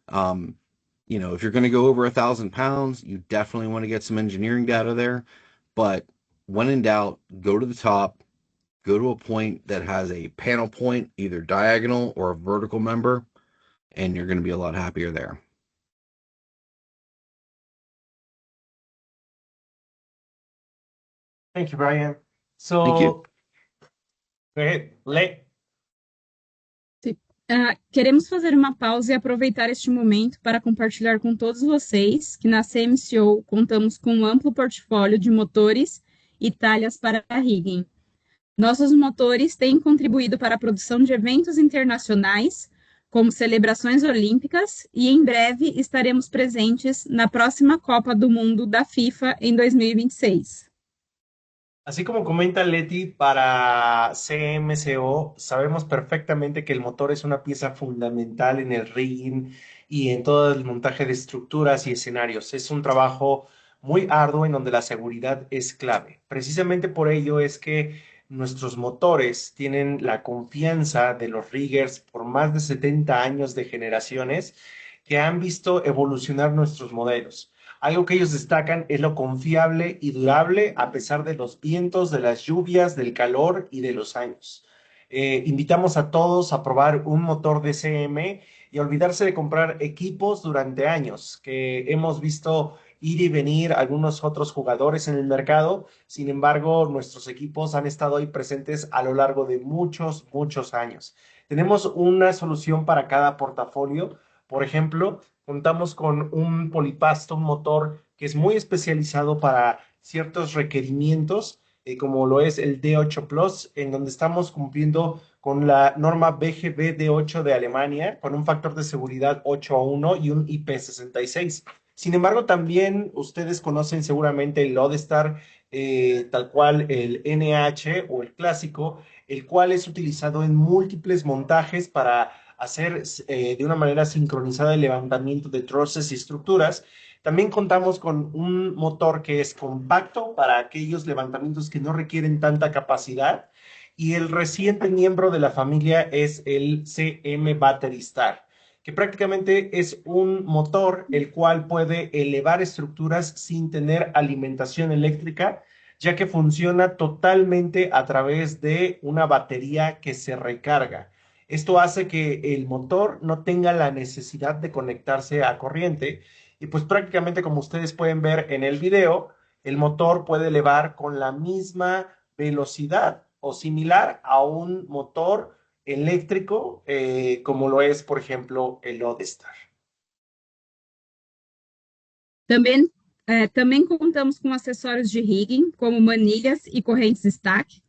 If you're going to go over 1,000 pounds, you definitely want to get some engineering data there. But when in doubt, go to the top, go to a point that has a panel point, either diagonal or a vertical member, and you're going to be a lot happier there. Thank you, Brian. Thank you. So, go ahead, Lee. Queremos fazer uma pausa e aproveitar este momento para compartilhar com todos vocês que na CMCO contamos com um amplo portfólio de motores e talhas para rigging. Nossos motores têm contribuído para a produção de eventos internacionais, como celebrações olímpicas, e em breve estaremos presentes na próxima Copa do Mundo da FIFA em 2026. Así como comenta Leti, para CMCO sabemos perfectamente que el motor es una pieza fundamental en el rigging y en todo el montaje de estructuras y escenarios. Es un trabajo muy arduo en donde la seguridad es clave. Precisamente por ello es que nuestros motores tienen la confianza de los riggers por más de 70 años de generaciones que han visto evolucionar nuestros modelos. Algo que ellos destacan es lo confiable y durable a pesar de los vientos, de las lluvias, del calor y de los años. Invitamos a todos a probar un motor de CM y a olvidarse de comprar equipos durante años, que hemos visto ir y venir algunos otros jugadores en el mercado. Sin embargo, nuestros equipos han estado ahí presentes a lo largo de muchos, muchos años. Tenemos una solución para cada portafolio. Por ejemplo, contamos con un polipasto, un motor que es muy especializado para ciertos requerimientos, como lo es el D8 Plus, en donde estamos cumpliendo con la norma BGB D8 de Alemania, con un factor de seguridad 8.1 y un IP66. Sin embargo, también ustedes conocen seguramente el Lodestar, tal cual el NH o el clásico, el cual es utilizado en múltiples montajes para hacer de una manera sincronizada el levantamiento de troces y estructuras. También contamos con un motor que es compacto para aquellos levantamientos que no requieren tanta capacidad. Y el reciente miembro de la familia es el CM Battery Star, que prácticamente es un motor el cual puede elevar estructuras sin tener alimentación eléctrica, ya que funciona totalmente a través de una batería que se recarga. Esto hace que el motor no tenga la necesidad de conectarse a corriente y pues prácticamente como ustedes pueden ver en el video, el motor puede elevar con la misma velocidad o similar a un motor eléctrico, como lo es, por ejemplo, el Lodestar. Também, também contamos com acessórios de rigging, como manilhas e correntes stack,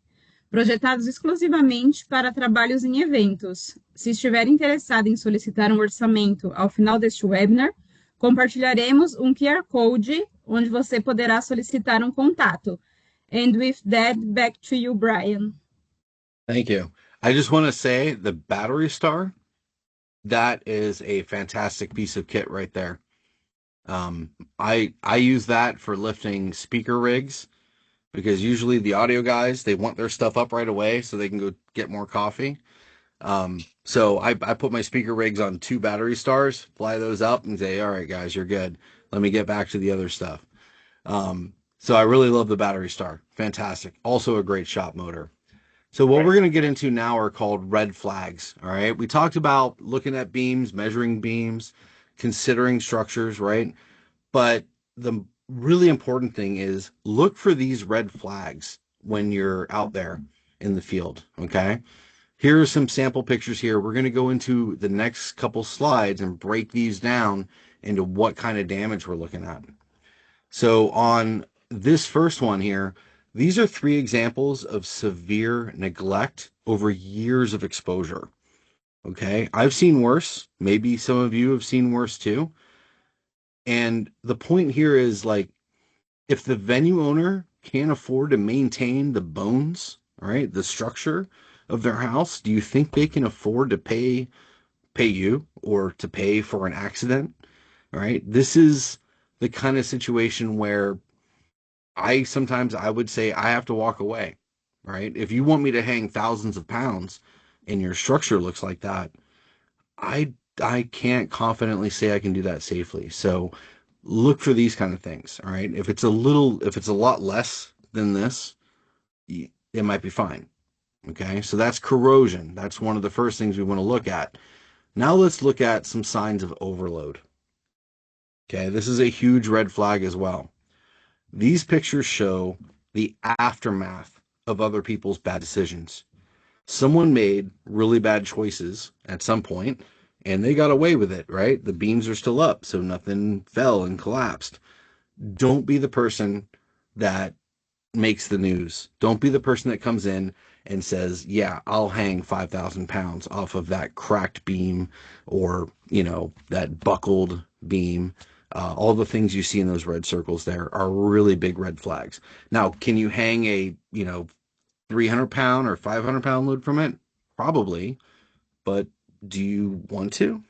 projetados exclusivamente para trabalhos em eventos. Se estiver interessado em solicitar um orçamento ao final deste webinar, compartilharemos um QR Code onde você poderá solicitar um contato. And with that, back to you, Brian. Thank you. I just want to say the battery star, that is a fantastic piece of kit right there. I use that for lifting speaker rigs because usually the audio guys, they want their stuff up right away so they can go get more coffee. So I put my speaker rigs on 2 battery stars, fly those up and say, all right, guys, you're good. Let me get back to the other stuff. So I really love the battery star. Fantastic. Also a great shop motor. So what we're going to get into now are called red flags. All right. We talked about looking at beams, measuring beams, considering structures, right? But the really important thing is look for these red flags when you're out there in the field. Okay. Here are some sample pictures here. We're going to go into the next couple slides and break these down into what kind of damage we're looking at. So on this first one here, these are 3 examples of severe neglect over years of exposure. Okay. I've seen worse. Maybe some of you have seen worse too. And the point here is like, if the venue owner can't afford to maintain the bones, right, the structure of their house, do you think they can afford to pay you or to pay for an accident? Right? This is the kind of situation where sometimes I would say I have to walk away. Right? If you want me to hang thousands of pounds and your structure looks like that, I can't confidently say I can do that safely. So look for these kind of things. All right. If it's a lot less than this, it might be fine. Okay. So that's corrosion. That's one of the first things we want to look at. Now let's look at some signs of overload. Okay. This is a huge red flag as well. These pictures show the aftermath of other people's bad decisions. Someone made really bad choices at some point and they got away with it, right? The beams are still up, so nothing fell and collapsed. Don't be the person that makes the news. Don't be the person that comes in and says, yeah, I'll hang 5,000 pounds off of that cracked beam or, that buckled beam. All the things you see in those red circles there are really big red flags. Now, can you hang a, 300-pound or 500-pound load from it? Probably, but do you want to?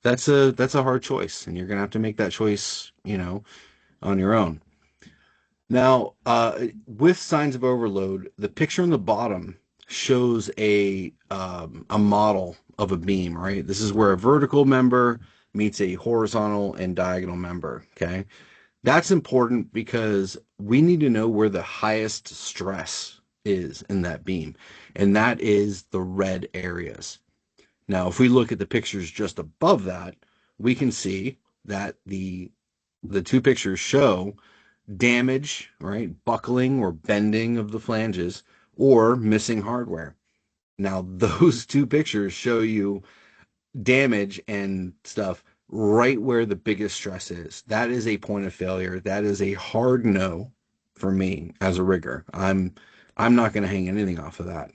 That's a hard choice, and you're gonna have to make that choice, on your own. Now, with signs of overload, the picture on the bottom shows a model of a beam, right? This is where a vertical member meets a horizontal and diagonal member. Okay, that's important because we need to know where the highest stress is in that beam, and that is the red areas. Now, if we look at the pictures just above that, we can see that the 2 pictures show damage, right? Buckling or bending of the flanges or missing hardware. Now, those 2 pictures show you damage and stuff right where the biggest stress is. That is a point of failure. That is a hard no for me as a rigger. I'm not going to hang anything off of that.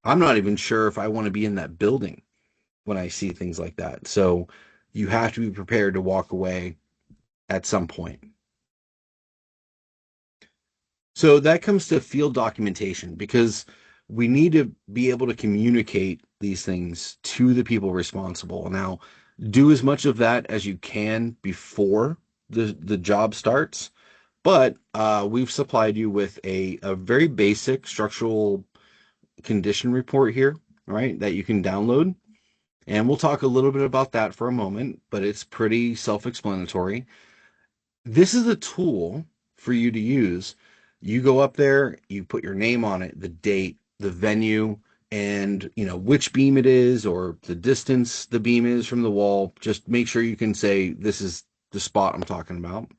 I'm not even sure if I want to be in that building when I see things like that. So you have to be prepared to walk away at some point. So that comes to field documentation because we need to be able to communicate these things to the people responsible. Now, do as much of that as you can before the job starts, but we've supplied you with a very basic structural condition report here, right, that you can download. And we'll talk a little bit about that for a moment, but it's pretty self-explanatory. This is a tool for you to use. You go up there, you put your name on it, the date, the venue, and which beam it is or the distance the beam is from the wall. Just make sure you can say, this is the spot I'm talking about.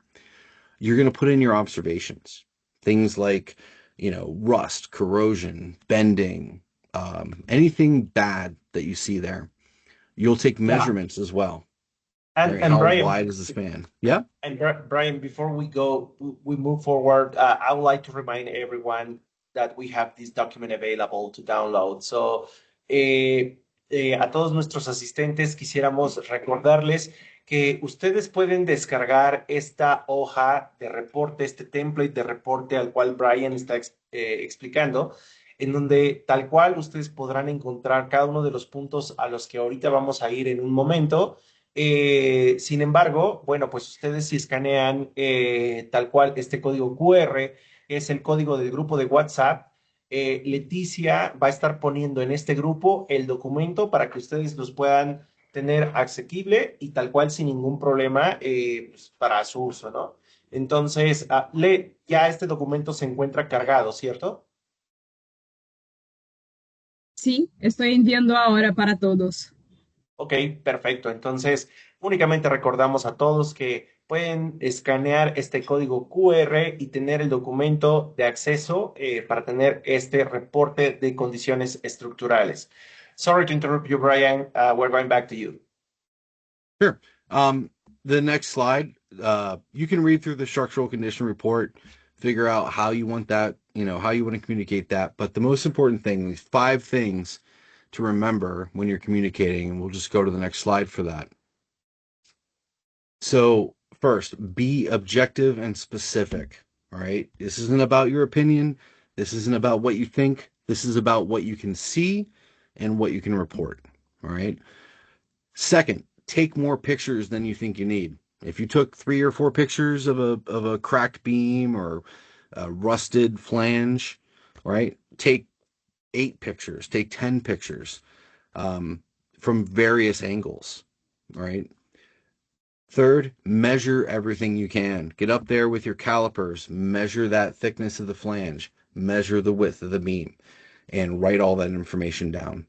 you're going to put in your observations. Things like, rust, corrosion, bending, anything bad that you see there. You'll take Yeah. measurements as well, And right? and How Brian, wide is the span? Yeah. Brian, before we go, we move forward. I would like to remind everyone that we have this document available to download. So, a todos nuestros asistentes quisiéramos recordarles que ustedes pueden descargar esta hoja de reporte, este template de reporte al cual Brian está explicando, en donde tal cual ustedes podrán encontrar cada uno de los puntos a los que ahorita vamos a ir en un momento. Sin embargo, bueno, pues ustedes si escanean tal cual este código QR, que es el código del grupo de WhatsApp, Leticia va a estar poniendo en este grupo el documento para que ustedes los puedan tener asequible y tal cual sin ningún problema pues, para su uso, ¿no? Entonces, ya este documento se encuentra cargado, ¿cierto? Sí, estoy enviando ahora para todos. Ok, perfecto. Entonces, únicamente recordamos a todos que pueden escanear este código QR y tener el documento de acceso para tener este reporte de condiciones estructurales. Sorry to interrupt you, Brian. We're going back to you. Sure. Um, the next slide, you can read through the structural condition report, figure out how you want that, how you want to communicate that. But the most important thing, these 5 things to remember when you're communicating, and we'll just go to the next slide for that. So, first, be objective and specific. All right. This isn't about your opinion. This isn't about what you think. This is about what you can see and what you can report. All right. Second, take more pictures than you think you need. If you took 3 or 4 pictures of a cracked beam or a rusted flange, right? Take 8 pictures, take 10 pictures from various angles, right? Third, measure everything you can. Get up there with your calipers, measure that thickness of the flange, measure the width of the beam, and write all that information down.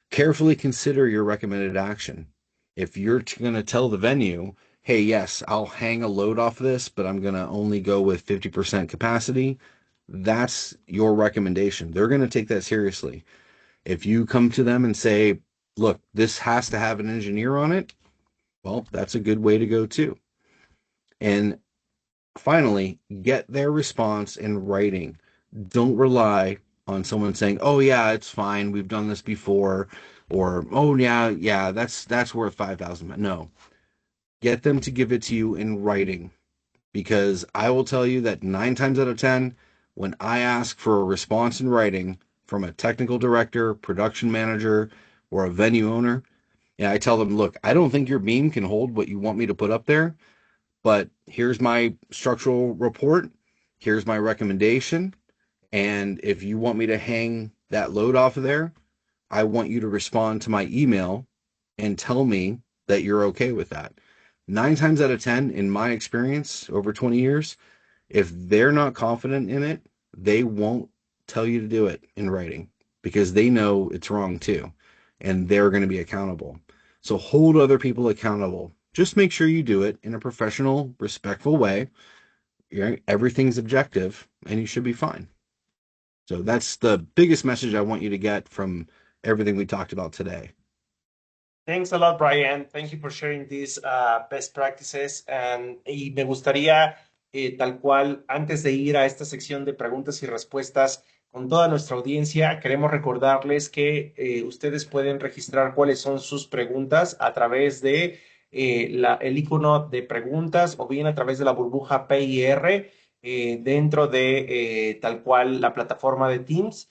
Carefully consider your recommended action. If you're going to tell the venue, hey, yes, I'll hang a load off this, but I'm going to only go with 50% capacity, that's your recommendation. They're going to take that seriously. If you come to them and say, look, this has to have an engineer on it, well, that's a good way to go too. And finally, get their response in writing. Don't rely on someone saying, "Oh yeah, it's fine. We've done this before," or "Oh yeah, that's worth 5,000." No, get them to give it to you in writing, because I will tell you that 9 times out of 10, when I ask for a response in writing from a technical director, production manager, or a venue owner, and I tell them, "Look, I don't think your beam can hold what you want me to put up there, but here's my structural report, here's my recommendation, and if you want me to hang that load off of there, I want you to respond to my email and tell me that you're okay with that." 9 times out of 10, in my experience over 20 years, if they're not confident in it, they won't tell you to do it in writing because they know it's wrong too, and they're going to be accountable. So hold other people accountable. Just make sure you do it in a professional, respectful way. Everything's objective, and you should be fine. So that's the biggest message I want you to get from everything we talked about today. Thanks a lot, Brian. Thank you for sharing these best practices. Y me gustaría, tal cual, antes de ir a esta sección de preguntas y respuestas con toda nuestra audiencia, queremos recordarles que ustedes pueden registrar cuáles son sus preguntas a través de el icono de preguntas o bien a través de la burbuja PIR dentro de tal cual la plataforma de Teams.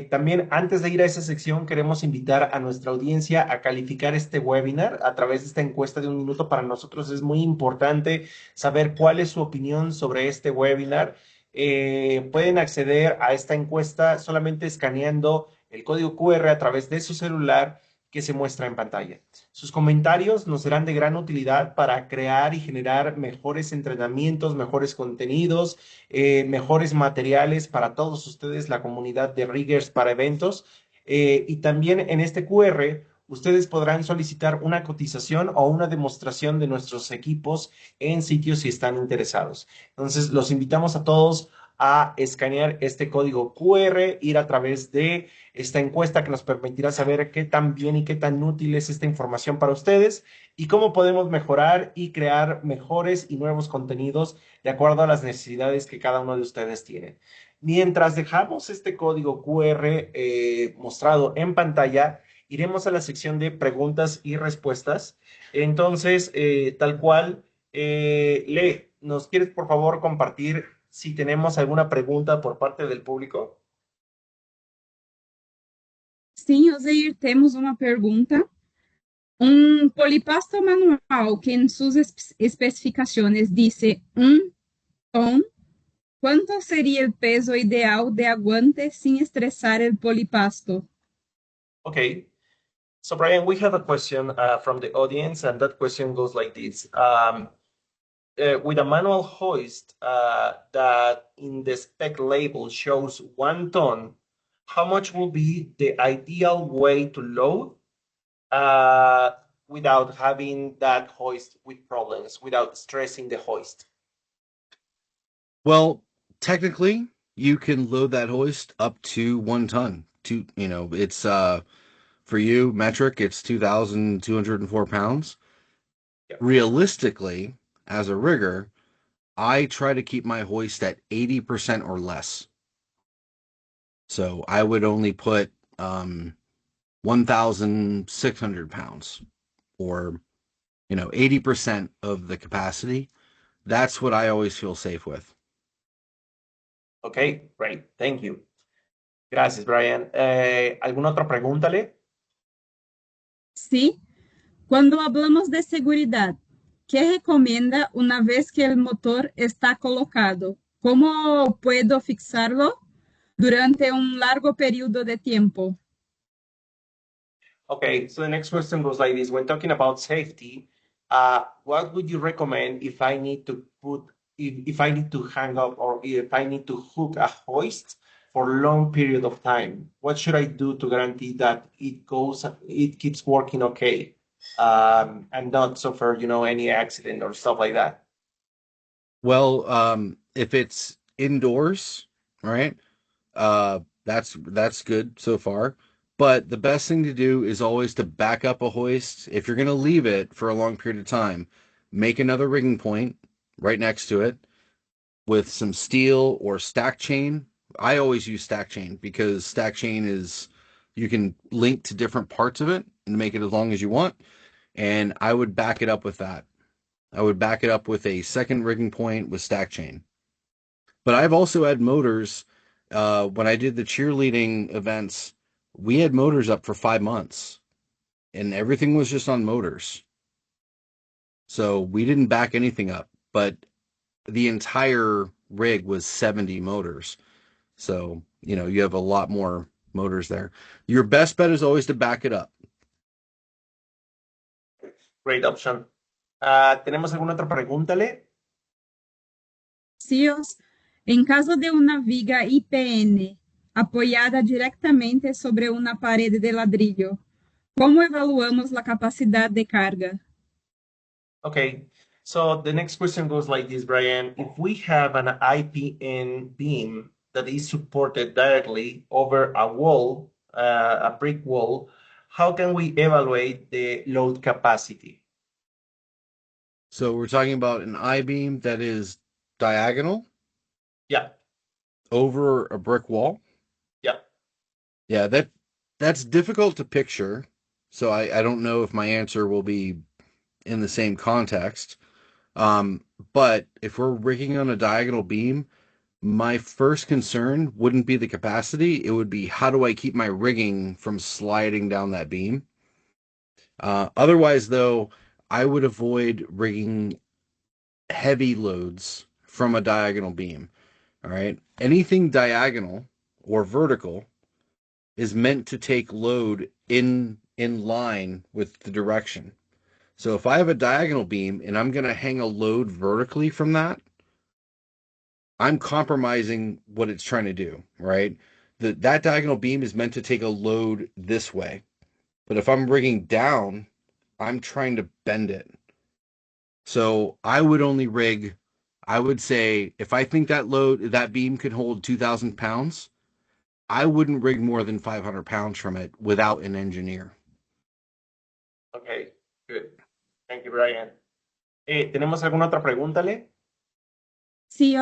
También antes de ir a esa sección, queremos invitar a nuestra audiencia a calificar este webinar a través de esta encuesta de 1 minuto. Para nosotros es muy importante saber cuál es su opinión sobre este webinar. Pueden acceder a esta encuesta solamente escaneando el código QR a través de su celular que se muestra en pantalla. Sus comentarios nos serán de gran utilidad para crear y generar mejores entrenamientos, mejores contenidos, mejores materiales para todos ustedes, la comunidad de Riggers para eventos. Y también en este QR, ustedes podrán solicitar una cotización o una demostración de nuestros equipos en sitios si están interesados. Entonces, los invitamos a todos a escanear este código QR, ir a través de esta encuesta que nos permitirá saber qué tan bien y qué tan útil es esta información para ustedes y cómo podemos mejorar y crear mejores y nuevos contenidos de acuerdo a las necesidades que cada uno de ustedes tiene. Mientras dejamos este código QR mostrado en pantalla, iremos a la sección de preguntas y respuestas. Entonces, tal cual, ¿nos quieres por favor compartir si tenemos alguna pregunta por parte del público? Sim, Ozeir, temos uma pergunta. Polipasto manual que em suas especificações dice ton, ¿cuánto sería el peso ideal de aguante sin estresar el polipasto? Okay. So, Brian, we have a question from the audience, and that question goes like this. With a manual hoist that in the spec label shows 1 ton, how much will be the ideal way to load without having that hoist with problems, without stressing the hoist? Well, technically, you can load that hoist up to 1 ton. It's for you metric, it's 2,204 pounds. Yeah. Realistically, as a rigger, I try to keep my hoist at 80% or less. So I would only put 1,600 pounds or 80% of the capacity. That's what I always feel safe with. Okay, great. Thank you. Gracias, Brian. ¿Alguna otra pregunta, Le? Sí, cuando hablamos de seguridad, ¿qué recomienda una vez que el motor está colocado? ¿Cómo puedo fixarlo durante un largo periodo de tiempo? Okay, so the next question goes like this. When talking about safety, what would you recommend if I need to if I need to hang up or if I need to hook a hoist for a long period of time? What should I do to guarantee that it keeps working okay, and not suffer, any accident or stuff like that? Well, if it's indoors, right? That's good so far. But the best thing to do is always to back up a hoist. If you're going to leave it for a long period of time, make another rigging point right next to it with some steel or stack chain. I always use stack chain because stack chain is you can link to different parts of it and make it as long as you want. And I would back it up with that. I would back it up with a second rigging point with stack chain. But I've also had motors. When I did the cheerleading events, we had motors up for 5 months, and everything was just on motors. So we didn't back anything up, but the entire rig was 70 motors. So, you have a lot more motors there. Your best bet is always to back it up. Great option. ¿Tenemos alguna otra pregunta, Le? CIOs, en caso de una viga IPN apoyada directamente sobre una pared de ladrillo, ¿cómo evaluamos la capacidad de carga? Okay, so the next question goes like this, Brian. If we have an IPN beam that is supported directly over a wall, a brick wall, how can we evaluate the load capacity? So we're talking about an I-beam that is diagonal Yeah, over a brick wall. yeah. Yeah, that's difficult to picture. So I don't know if my answer will be in the same context. But if we're rigging on a diagonal beam, my first concern wouldn't be the capacity. It would be how do I keep my rigging from sliding down that beam? Otherwise, though, I would avoid rigging heavy loads from a diagonal beam. All right. Anything diagonal or vertical is meant to take load in line with the direction. So if I have a diagonal beam and I'm going to hang a load vertically from that, I'm compromising what it's trying to do, right? That diagonal beam is meant to take a load this way. But if I'm rigging down, I'm trying to bend it. So I would only rig, I would say, if I think that beam could hold 2,000 pounds, I wouldn't rig more than 500 pounds from it without an engineer. Okay, good. Thank you, Brian. ¿Tenemos alguna otra pregunta, Le? Sí,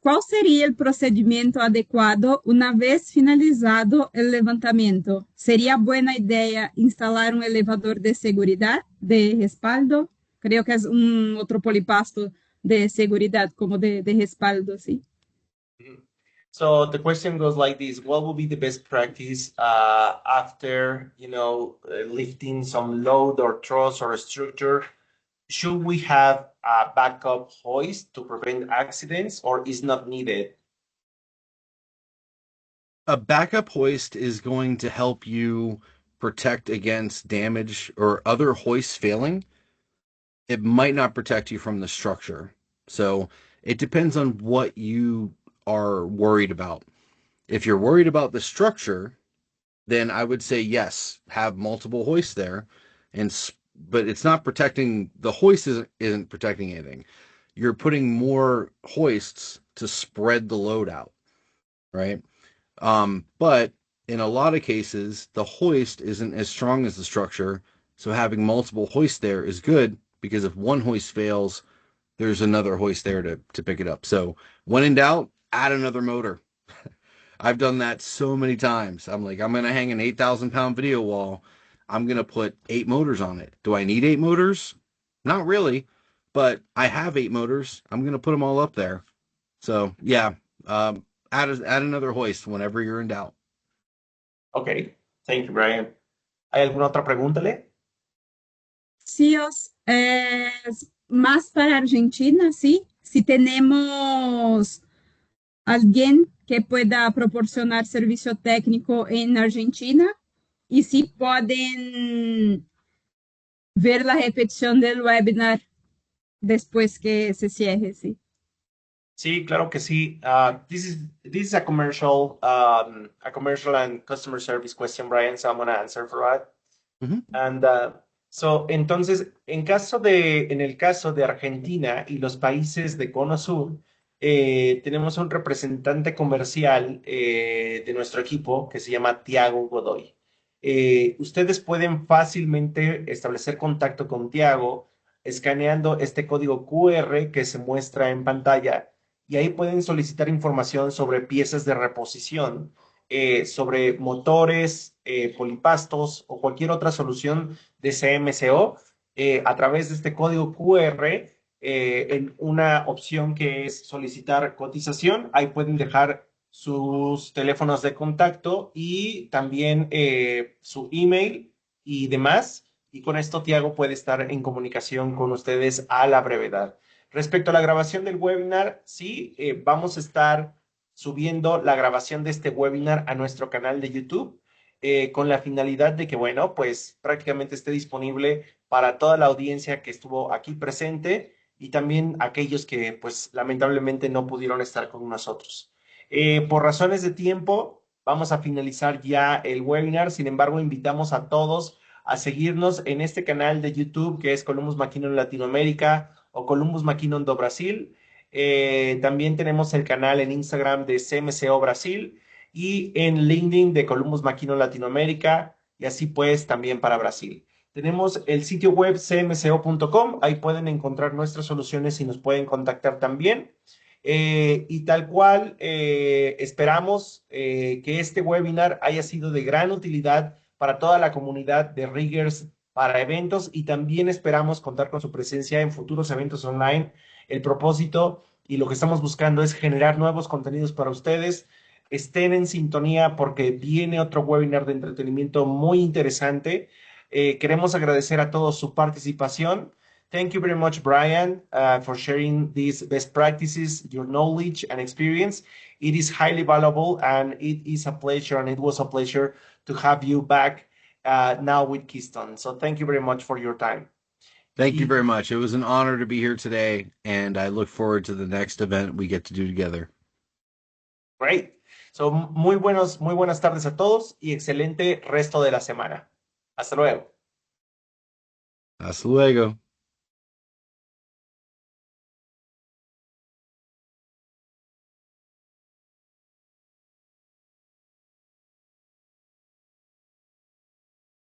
¿cuál sería el procedimiento adecuado una vez finalizado el levantamiento? ¿Sería buena idea instalar un elevador de seguridad, de respaldo? Creo que es un otro polipasto de seguridad, como de respaldo, sí. Mhm. So the question goes like this: what would be the best practice after, lifting some load or truss or structure? Should we have a backup hoist to prevent accidents, or is not needed? A backup hoist is going to help you protect against damage or other hoists failing. It might not protect you from the structure. So it depends on what you are worried about. If you're worried about the structure, then I would say yes, have multiple hoists there, and but it's not protecting the hoist isn't protecting anything. You're putting more hoists to spread the load out, right? But in a lot of cases, the hoist isn't as strong as the structure, so having multiple hoists there is good because if one hoist fails, there's another hoist there to pick it up. So when in doubt, add another motor. I've done that so many times. I'm like, I'm going to hang an 8,000 pound video wall. I'm going to put 8 motors on it. Do I need 8 motors? Not really, but I have 8 motors. I'm going to put them all up there. So, yeah, add another hoist whenever you're in doubt. Okay, thank you, Brian. ¿Hay alguna otra pregunta, Le? Sí, es más para Argentina, sí. Si tenemos alguien que pueda proporcionar servicio técnico en Argentina y si pueden ver la repetición del webinar después que se cierre, sí. Sí, claro que sí. This is a commercial and customer service question, Brian. So I'm gonna answer for that. Mhm. And entonces, en el caso de Argentina y los países de Cono Sur, tenemos un representante comercial de nuestro equipo que se llama Tiago Godoy. Ustedes pueden fácilmente establecer contacto con Tiago escaneando este código QR que se muestra en pantalla y ahí pueden solicitar información sobre piezas de reposición, sobre motores, polipastos o cualquier otra solución de CMCO a través de este código QR en una opción que es solicitar cotización. Ahí pueden dejar sus teléfonos de contacto y también su email y demás. Y con esto Tiago puede estar en comunicación con ustedes a la brevedad. Respecto a la grabación del webinar, sí, vamos a estar subiendo la grabación de este webinar a nuestro canal de YouTube con la finalidad de que, bueno, pues prácticamente esté disponible para toda la audiencia que estuvo aquí presente y también aquellos que, pues, lamentablemente no pudieron estar con nosotros. Por razones de tiempo, vamos a finalizar ya el webinar. Sin embargo, invitamos a todos a seguirnos en este canal de YouTube que es Columbus McKinnon Latinoamérica o Columbus McKinnon do Brasil. También tenemos el canal en Instagram de CMCO Brasil y en LinkedIn de Columbus McKinnon Latinoamérica y así pues también para Brasil. Tenemos el sitio web cmco.com, ahí pueden encontrar nuestras soluciones y nos pueden contactar también. Y tal cual, esperamos que este webinar haya sido de gran utilidad para toda la comunidad de riggers para eventos y también esperamos contar con su presencia en futuros eventos online. El propósito y lo que estamos buscando es generar nuevos contenidos para ustedes. Estén en sintonía porque viene otro webinar de entretenimiento muy interesante. Queremos agradecer a todos su participación. Thank you very much, Brian, for sharing these best practices, your knowledge and experience. It is highly valuable and it is a pleasure and it was a pleasure to have you back now with Keystone. So thank you very much for your time. Thank you very much. It was an honor to be here today, and I look forward to the next event we get to do together. Great. So muy buenas tardes a todos y excelente resto de la semana. Hasta luego. Hasta luego.